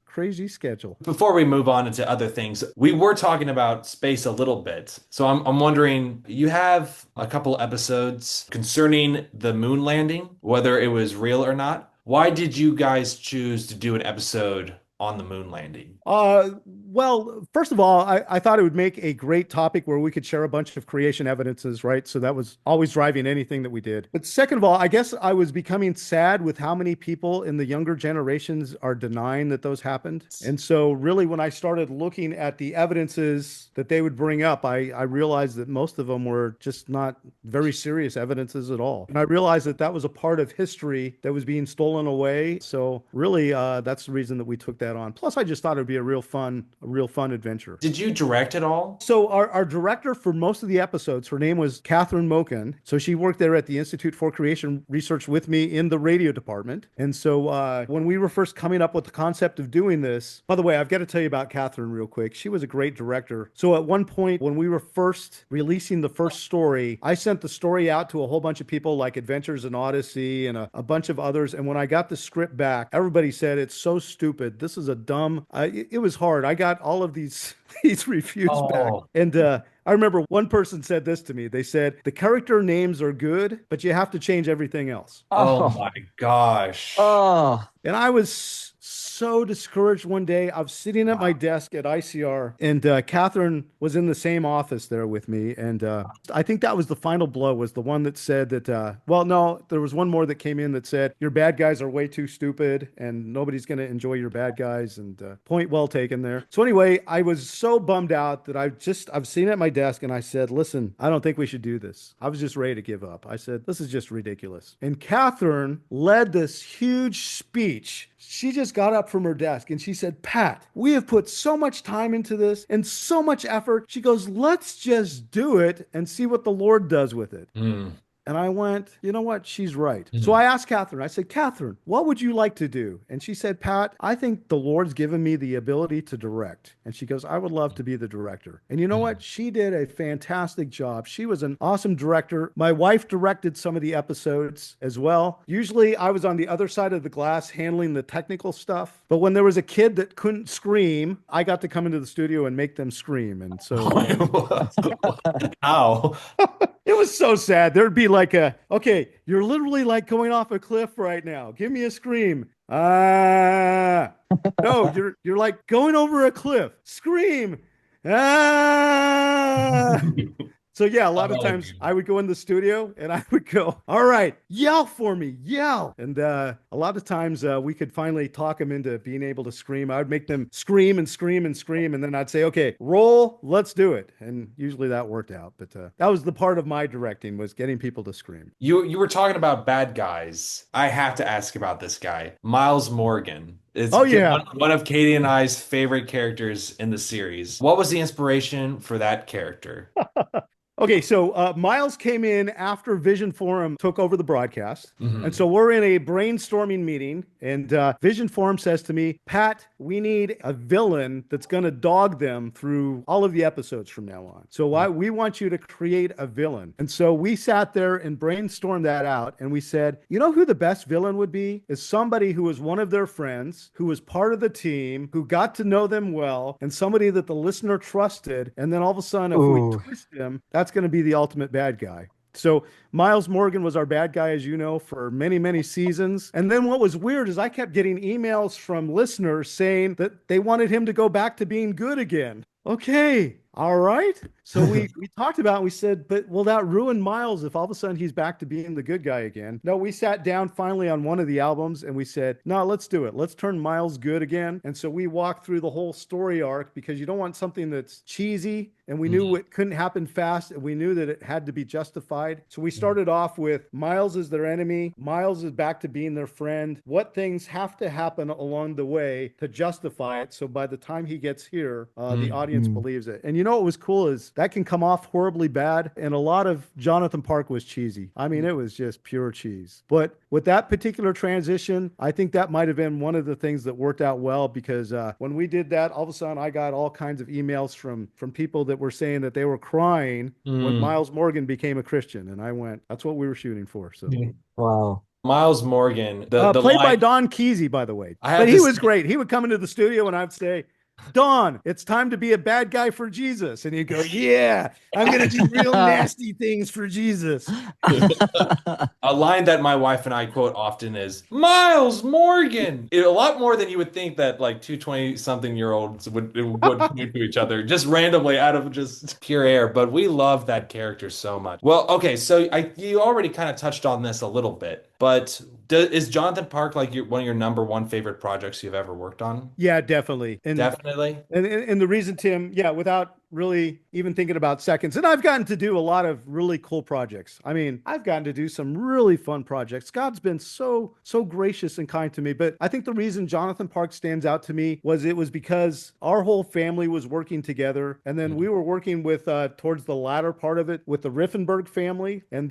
schedule. Before we move on into other things, we were talking about space a little bit. So I'm wondering, you have a couple episodes concerning the moon landing, whether it was real or not. Why did you guys choose to do an episode on the moon landing? Well, first of all, I thought it would make a great topic where we could share a bunch of creation evidences, right? So that was always driving anything that we did. But second of all, I guess I was becoming sad with how many people in the younger generations are denying that those happened. And so really when I started looking at the evidences that they would bring up, I realized that most of them were just not very serious evidences at all. And I realized that that was a part of history that was being stolen away. So really, that's the reason that we took that on. Plus, I just thought it would be a real fun adventure. Did you direct it all? So our director for most of the episodes, her name was Kathryn Beavin. So she worked there at the Institute for Creation Research with me in the radio department. And so when we were first coming up with the concept of doing this, by the way, I've got to tell you about Kathryn real quick. She was a great director. So at one point when we were first releasing the first story, I sent the story out to a whole bunch of people like Adventures in Odyssey and a bunch of others. And when I got the script back, everybody said, it's so stupid. This is a dumb, it was hard. I got all of these these reviews back. Oh, And I remember one person said this to me. They said, the character names are good, but you have to change everything else. oh Oh, my gosh. oh, And I was so discouraged one day. I was sitting at my desk at ICR, and Kathryn was in the same office there with me. And I think that was the final blow, was the one that said that, well, no, there was one more that came in that said, your bad guys are way too stupid, and nobody's going to enjoy your bad guys. And point well taken there. So anyway, I was so bummed out that I've seen it at my desk, and I said, listen, I don't think we should do this. I was just ready to give up. I said, this is just ridiculous. And Kathryn led this huge speech. She just got up from her desk and she said, Pat, we have put so much time into this and so much effort. She goes, let's just do it and see what the Lord does with it. Hmm. And I went, you know what? She's right. So I asked Kathryn, I said, Kathryn, what would you like to do? And she said, Pat, I think the Lord's given me the ability to direct. And she goes, I would love to be the director. And you know what? She did a fantastic job. She was an awesome director. My wife directed some of the episodes as well. Usually I was on the other side of the glass handling the technical stuff. But when there was a kid that couldn't scream, I got to come into the studio and make them scream. And so How? it was so sad. There'd be like okay, you're literally like going off a cliff right now. Give me a scream. Ah. No, you're like going over a cliff. Scream. Ah. So yeah, a lot of times I would go in the studio and I would go, all right, yell for me, yell. And a lot of times we could finally talk them into being able to scream. I would make them scream and scream and scream. And then I'd say, okay, roll, let's do it. And usually that worked out. But that was the part of my directing, was getting people to scream. You were talking about bad guys. I have to ask about this guy, Miles Morgan. It's Oh yeah. one of Katie and I's favorite characters in the series. What was the inspiration for that character? Okay, so Miles came in after Vision Forum took over the broadcast. Mhm. And so we're in a brainstorming meeting, and Vision Forum says to me, Pat, we need a villain that's going to dog them through all of the episodes from now on. So we want you to create a villain. And so we sat there and brainstormed that out, and we said, you know who the best villain would be? Is somebody who was one of their friends, who was part of the team, who got to know them well, and somebody that the listener trusted. And then all of a sudden, if we ooh. twist him, that's going to be the ultimate bad guy. So Miles Morgan was our bad guy, as you know, for many, many seasons. And then what was weird is I kept getting emails from listeners saying that they wanted him to go back to being good again. Okay, All right. So we talked about it, we said, but will that ruin Miles if all of a sudden he's back to being the good guy again? No, we sat down finally on one of the albums and we said, no, let's do it. Let's turn Miles good again. And so we walked through the whole story arc because you don't want something that's cheesy. And we knew it couldn't happen fast, and we knew that it had to be justified. So we started off with Miles is their enemy. Miles is back to being their friend. What things have to happen along the way to justify it? So by the time he gets here, the audience believes it. And you know what was cool is that can come off horribly bad, and a lot of Jonathan Park was cheesy. I mean, it was just pure cheese. But with that particular transition, I think that might have been one of the things that worked out well because when we did that, all of a sudden I got all kinds of emails from people that were saying that they were crying when Miles Morgan became a Christian, and I went, "That's what we were shooting for." So, Wow. Miles Morgan, the played by line Don Kesey, by the way, I have but he to was say, great. He would come into the studio, and I'd say, "Don, it's time to be a bad guy for Jesus," and he'd go, "Yeah, I'm gonna do real nasty things for Jesus." a line that my wife and I quote often is Miles Morgan. A lot more than you would think that like two 20-something-year-olds would point to each other just randomly out of just pure air. But we love that character so much. Well, okay, so you already kind of touched on this a little bit, but is Jonathan Park like one of your number one favorite projects you've ever worked on? Yeah, definitely. Definitely. And the reason, Tim, yeah, without really even thinking about seconds, and I've gotten to do a lot of really cool projects. I mean, I've gotten to do some really fun projects. God's been so gracious and kind to me. But I think the reason Jonathan Park stands out to me was it was because our whole family was working together, and then we were working with towards the latter part of it with the Riffenberg family, and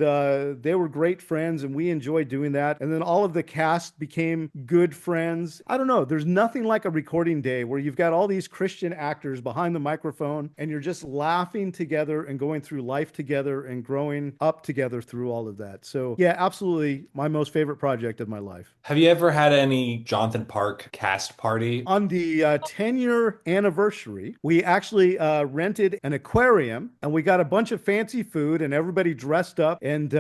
they were great friends, and we enjoyed doing that. And then all of the cast became good friends. I don't know. There's nothing like a recording day where you've got all these Christian actors behind the microphone and you're just laughing together and going through life together and growing up together through all of that. So, yeah, absolutely my most favorite project of my life. Have you ever had any Jonathan Park cast party? On the 10-year anniversary, we actually rented an aquarium and we got a bunch of fancy food and everybody dressed up. And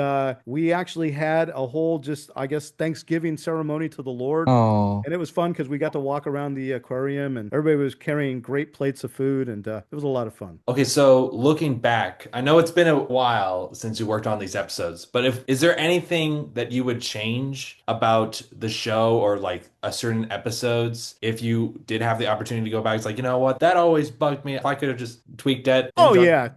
we actually had a whole just, I guess, Thanksgiving ceremony to the Lord. Oh, And it was fun because we got to walk around the aquarium and everybody was carrying great plates of food. And it was a lot of fun. Okay, so looking back, I know it's been a while since you worked on these episodes, but is there anything that you would change about the show or like a certain episodes if you did have the opportunity to go back? It's like, you know what, that always bugged me. If I could have just tweaked it. Oh, yeah.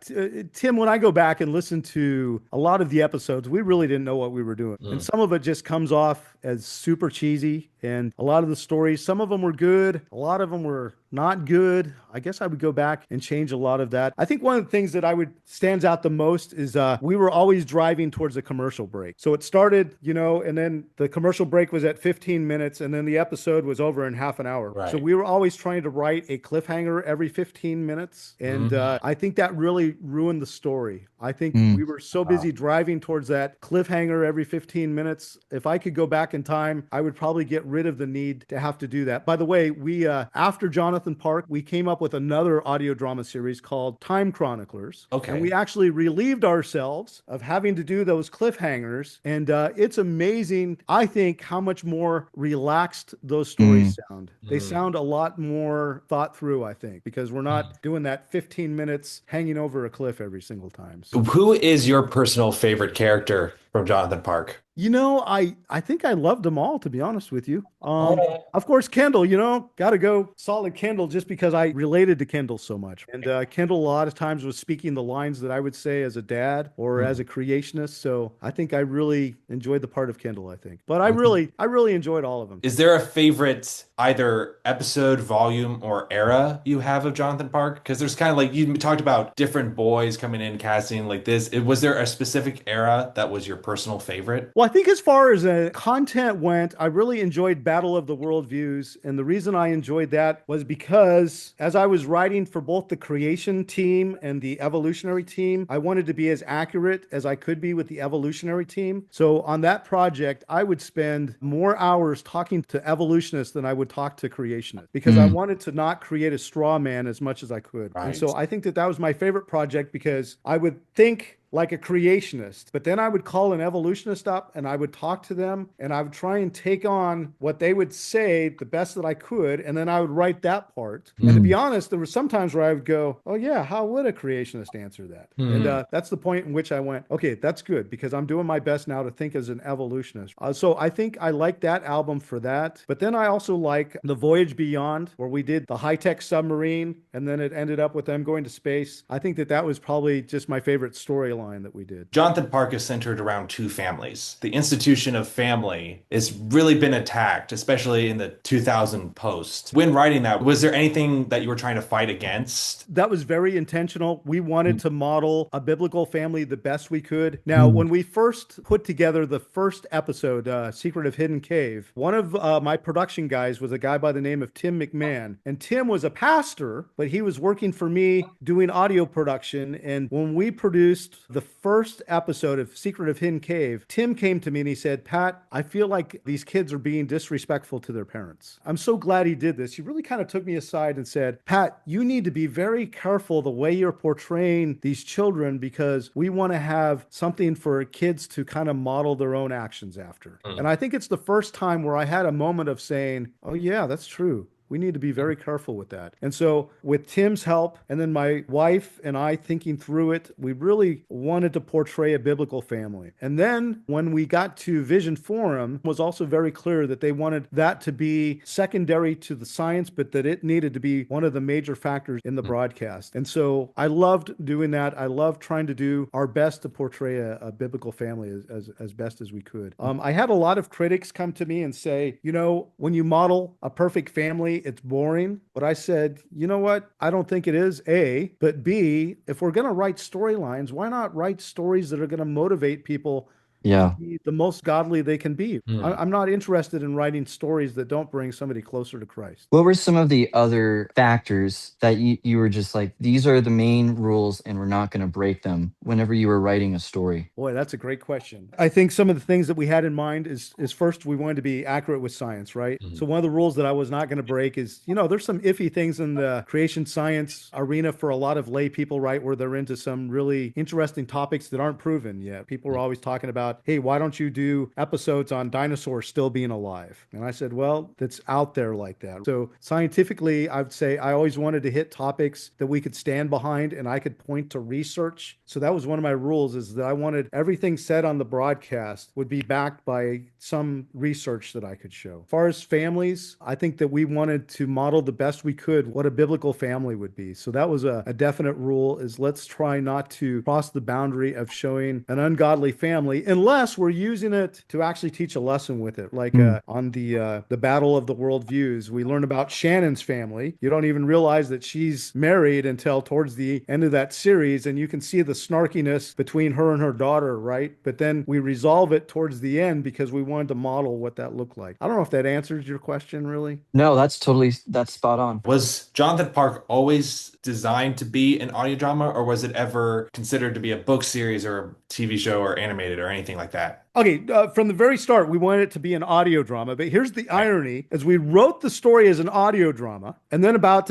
Tim, when I go back and listen to a lot of the episodes, we really didn't know what we were doing. And some of it just comes off as super cheesy. And a lot of the stories, some of them were good. A lot of them were not good. I guess I would go back and change a lot of that. I think one of the things that stands out the most is we were always driving towards a commercial break. So it started, and then the commercial break was at 15 minutes and then the episode was over in half an hour. Right. So we were always trying to write a cliffhanger every 15 minutes. And I think that really ruined the story. I think we were so busy driving towards that cliffhanger every 15 minutes. If I could go back in time, I would probably get rid of the need to have to do that. By the way, we after Jonathan Park, we came up with another audio drama series called Time Chroniclers. Okay. And we actually relieved ourselves of having to do those cliffhangers. And it's amazing, I think, how much more relaxed those stories sound. They sound a lot more thought through, I think, because we're not doing that 15 minutes hanging over a cliff every single time. So, Who is your personal favorite character from Jonathan Park? I think I loved them all, to be honest with you. Okay. Of course, Kendall, got to go solid Kendall just because I related to Kendall so much. And Kendall a lot of times was speaking the lines that I would say as a dad or as a creationist. So I think I really enjoyed the part of Kendall, I think. But I really enjoyed all of them. Is there a favorite either episode, volume, or era you have of Jonathan Park? Because there's kind of like you talked about different boys coming in casting like this. Was there a specific era that was your personal favorite? Well, I think as far as content went, I really enjoyed Battle of the Worldviews. And the reason I enjoyed that was because as I was writing for both the creation team and the evolutionary team, I wanted to be as accurate as I could be with the evolutionary team. So on that project, I would spend more hours talking to evolutionists than I would talk to creationists because I wanted to not create a straw man as much as I could. Right. And so I think that was my favorite project because I would think like a creationist, but then I would call an evolutionist up and I would talk to them and I would try and take on what they would say the best that I could. And then I would write that part. And to be honest, there were some times where I would go, oh, yeah, how would a creationist answer that? And that's the point in which I went, okay, that's good because I'm doing my best now to think as an evolutionist. So I think I like that album for that. But then I also like The Voyage Beyond, where we did the high-tech submarine and then it ended up with them going to space. I think that that was probably just my favorite storyline that we did. Jonathan Park is centered around two families. The institution of family has really been attacked, especially in the 2000 post. When writing that, was there anything that you were trying to fight against? That was very intentional. We wanted to model a biblical family the best we could. Now, when we first put together the first episode, Secret of Hidden Cave, one of my production guys was a guy by the name of Tim McMahon. And Tim was a pastor, but he was working for me doing audio production. And when we produced the first episode of Secret of Hidden Cave, Tim came to me and he said, Pat, I feel like these kids are being disrespectful to their parents. I'm so glad he did this. He really kind of took me aside and said, Pat, you need to be very careful the way you're portraying these children because we want to have something for kids to kind of model their own actions after. And I think it's the first time where I had a moment of saying, oh, yeah, that's true. We need to be very careful with that. And so with Tim's help and then my wife and I thinking through it, we really wanted to portray a biblical family. And then when we got to Vision Forum, it was also very clear that they wanted that to be secondary to the science, but that it needed to be one of the major factors in the broadcast. And so I loved doing that. I loved trying to do our best to portray a biblical family as best as we could. I had a lot of critics come to me and say, you know, when you model a perfect family, it's boring. But I said, you know what? I don't think it is, A. But B, if we're going to write storylines, why not write stories that are going to motivate people to be the most godly they can be? I'm not interested in writing stories that don't bring somebody closer to Christ. What were some of the other factors that you were just like, these are the main rules and we're not going to break them whenever you were writing a story? Boy, that's a great question. I think some of the things that we had in mind is first, we wanted to be accurate with science, right? So one of the rules that I was not going to break is, you know, there's some iffy things in the creation science arena for a lot of lay people, right? Where they're into some really interesting topics that aren't proven yet. People are always talking about, hey, why don't you do episodes on dinosaurs still being alive? And I said, well, that's out there like that. So scientifically, I would say I always wanted to hit topics that we could stand behind and I could point to research. So that was one of my rules, is that I wanted everything said on the broadcast would be backed by some research that I could show. As far as families, I think that we wanted to model the best we could what a biblical family would be. So that was a definite rule, is let's try not to cross the boundary of showing an ungodly family unless we're using it to actually teach a lesson with it. Like on the Battle of the Worldviews, we learn about Shannon's family. You don't even realize that she's married until towards the end of that series, and you can see the snarkiness between her and her daughter, right? But then we resolve it towards the end because we wanted to model what that looked like. I don't know if that answers your question, really. No, that's spot on. Was Jonathan Park always designed to be an audio drama, or was it ever considered to be a book series or a TV show or animated or anything like that? Okay, from the very start, we wanted it to be an audio drama, but here's the irony, as we wrote the story as an audio drama, and then about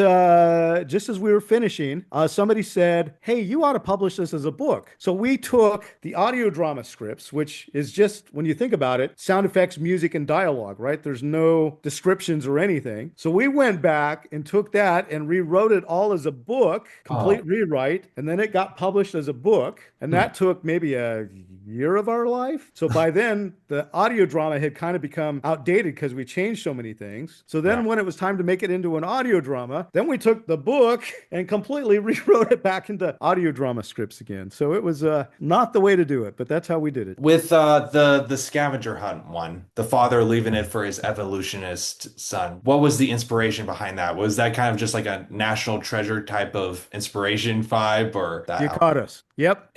just as we were finishing, somebody said, hey, you ought to publish this as a book. So we took the audio drama scripts, which is just, when you think about it, sound effects, music, and dialogue, right? There's no descriptions or anything. So we went back and took that and rewrote it all as a book, complete rewrite, and then it got published as a book, and that took maybe a year of our life. So by then, the audio drama had kind of become outdated because we changed so many things. So then when it was time to make it into an audio drama, then we took the book and completely rewrote it back into audio drama scripts again. So it was not the way to do it, but that's how we did it. With the scavenger hunt one, the father leaving it for his evolutionist son, what was the inspiration behind that? Was that kind of just like a National Treasure type of inspiration vibe, or that? You caught us. Yep.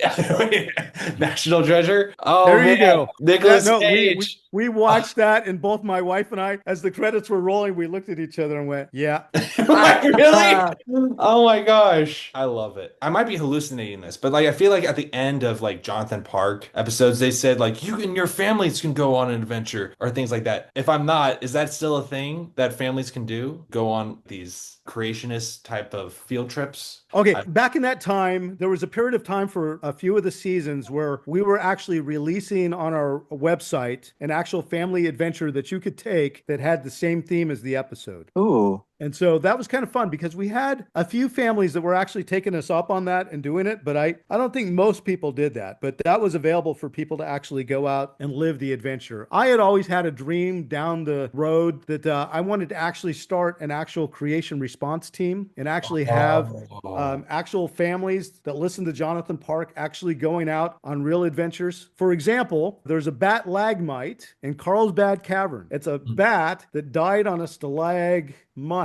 National Treasure. Oh, there man. you go. Nicholas no, Cage. we watched that, and both my wife and I, as the credits were rolling, we looked at each other and went, yeah. Like, really? Oh my gosh. I love it. I might be hallucinating this, but like I feel like at the end of like Jonathan Park episodes, they said like you and your families can go on an adventure or things like that. If I'm not, is that still a thing that families can do? Go on these creationist type of field trips? Okay, back in that time, there was a period of time for a few of the seasons where we were actually releasing on our website an actual family adventure that you could take that had the same theme as the episode. Ooh. And so that was kind of fun because we had a few families that were actually taking us up on that and doing it, but I don't think most people did that. But that was available for people to actually go out and live the adventure. I had always had a dream down the road that I wanted to actually start an actual creation response team and actually have actual families that listen to Jonathan Park actually going out on real adventures. For example, there's a bat lagmite in Carlsbad Cavern. It's a bat that died on a stalagmite.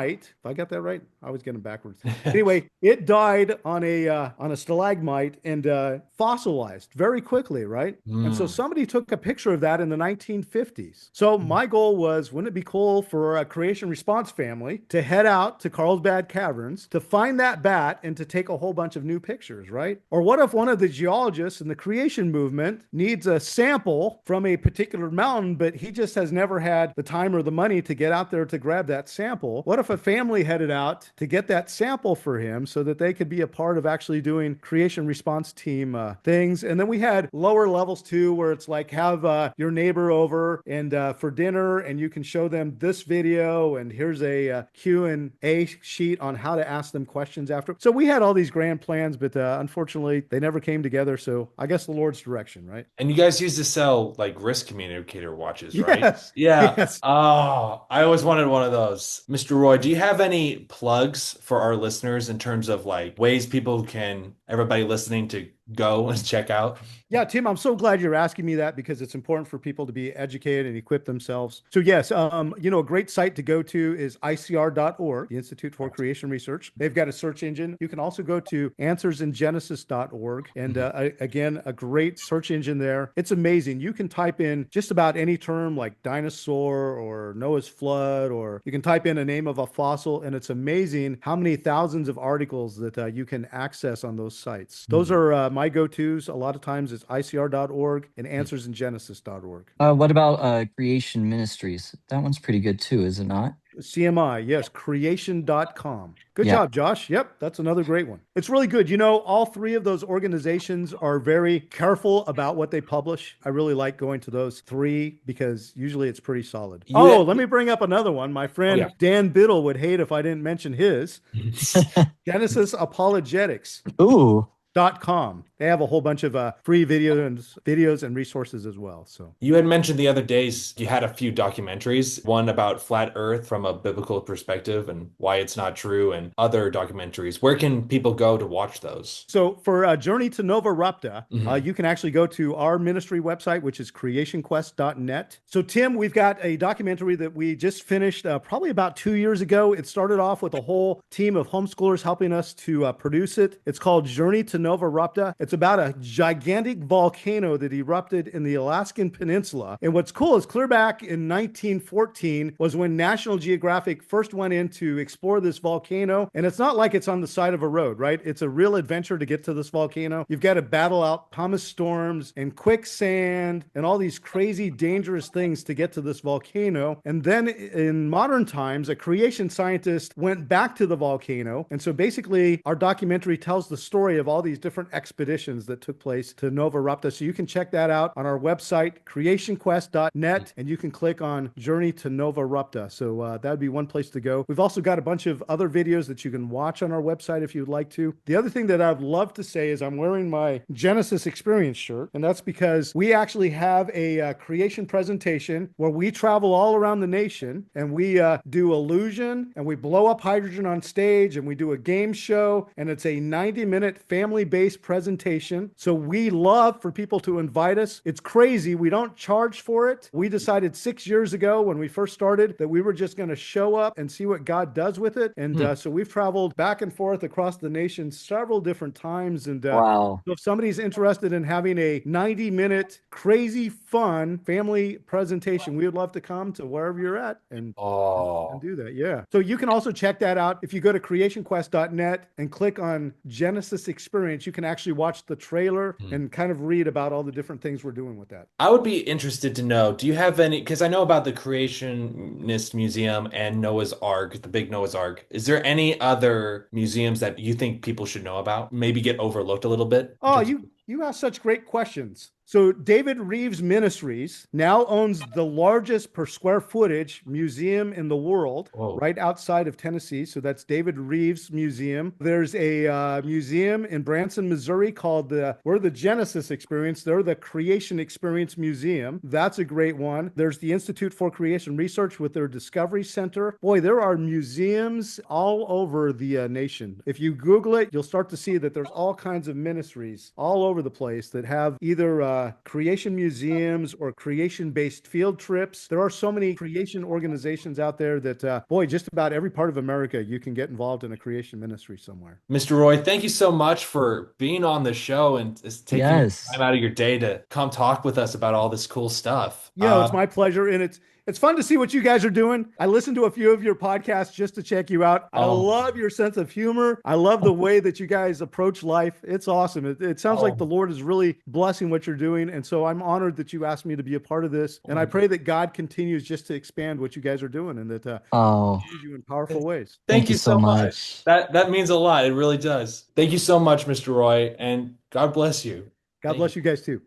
If I got that right, I was getting backwards. Anyway, it died on a stalagmite and fossilized very quickly, right? And so somebody took a picture of that in the 1950s. So my goal was, wouldn't it be cool for a creation response family to head out to Carlsbad Caverns to find that bat and to take a whole bunch of new pictures, right? Or what if one of the geologists in the creation movement needs a sample from a particular mountain, but he just has never had the time or the money to get out there to grab that sample? What if a family headed out to get that sample for him so that they could be a part of actually doing creation response team things? And then we had lower levels too, where it's like have your neighbor over and for dinner, and you can show them this video, and here's a Q&A sheet on how to ask them questions after. So we had all these grand plans, but unfortunately they never came together. So I guess the Lord's direction, right? And you guys used to sell like risk communicator watches, right? Yes. Yeah. Yes. Oh, I always wanted one of those. Mr. Roy, do you have any plugs for our listeners in terms of like ways people can, everybody listening, to go and check out? Yeah, Tim, I'm so glad you're asking me that because it's important for people to be educated and equip themselves. So yes, a great site to go to is ICR.org, the Institute for Creation Research. They've got a search engine. You can also go to answersingenesis.org. And again, a great search engine there. It's amazing. You can type in just about any term like dinosaur or Noah's flood, or you can type in a name of a fossil, and it's amazing how many thousands of articles that you can access on those sites. Those are my go-tos. A lot of times it's ICR.org and answersingenesis.org. What about Creation Ministries? That one's pretty good too, is it not? CMI, yes, creation.com. Good Yeah. job, Josh. Yep, that's another great one. It's really good. You know, all three of those organizations are very careful about what they publish. I really like going to those three because usually it's pretty solid. Let me bring up another one. My friend Dan Biddle would hate if I didn't mention his. Genesis Apologetics. Ooh. .com. They have a whole bunch of free videos and resources as well. So you had mentioned the other days you had a few documentaries, one about flat Earth from a biblical perspective and why it's not true, and other documentaries. Where can people go to watch those? So for Journey to Nova Rupta, you can actually go to our ministry website, which is creationquest.net. So Tim, we've got a documentary that we just finished probably about 2 years ago. It started off with a whole team of homeschoolers helping us to produce it. It's called Journey to Nova Rupta. It's about a gigantic volcano that erupted in the Alaskan Peninsula. And what's cool is clear back in 1914 was when National Geographic first went in to explore this volcano. And it's not like it's on the side of a road, right? It's a real adventure to get to this volcano. You've got to battle out pumice storms and quicksand and all these crazy, dangerous things to get to this volcano. And then in modern times, a creation scientist went back to the volcano. And so basically, our documentary tells the story of all these different expeditions that took place to Nova Rupta. So you can check that out on our website, creationquest.net, and you can click on Journey to Nova Rupta. So that'd be one place to go. We've also got a bunch of other videos that you can watch on our website if you'd like to. The other thing that I'd love to say is I'm wearing my Genesis Experience shirt, and that's because we actually have a creation presentation where we travel all around the nation, and we do illusion, and we blow up hydrogen on stage, and we do a game show, and it's a 90-minute family-based presentation. So we love for people to invite us. It's crazy. We don't charge for it. We decided 6 years ago when we first started that we were just going to show up and see what God does with it. And so we've traveled back and forth across the nation several different times. And Wow. so if somebody's interested in having a 90-minute crazy fun family presentation, we would love to come to wherever you're at and do that. Yeah. So you can also check that out if you go to creationquest.net and click on Genesis Experience. experience, you can actually watch the trailer and kind of read about all the different things we're doing with that. I would be interested to know, do you have any, because I know about the Creationist Museum and Noah's Ark, the big Noah's Ark. Is there any other museums that you think people should know about? Maybe get overlooked a little bit in Oh, terms you ask such great questions. So David Reeves Ministries now owns the largest per square footage museum in the world, Whoa. right outside of Tennessee. So that's David Reeves Museum. There's a museum in Branson, Missouri called we're the Genesis Experience. They're the Creation Experience Museum. That's a great one. There's the Institute for Creation Research with their Discovery Center. Boy, there are museums all over the nation. If you Google it, you'll start to see that there's all kinds of ministries all over the place that have either creation museums or creation-based field trips. There are so many creation organizations out there that, boy, just about every part of America, you can get involved in a creation ministry somewhere. Mr. Roy, thank you so much for being on the show and taking time Yes. out of your day to come talk with us about all this cool stuff. It's my pleasure, and it's fun to see what you guys are doing. I listened to a few of your podcasts just to check you out. I love your sense of humor. I love the way that you guys approach life. It's awesome. It sounds like the Lord is really blessing what you're doing, and so I'm honored that you asked me to be a part of this. And I pray that God continues just to expand what you guys are doing, and that Oh, use you in powerful ways. Thank you you so so much. much. That means a lot. It really does. Thank you so much, Mr. Roy, and God bless you. God bless you guys too.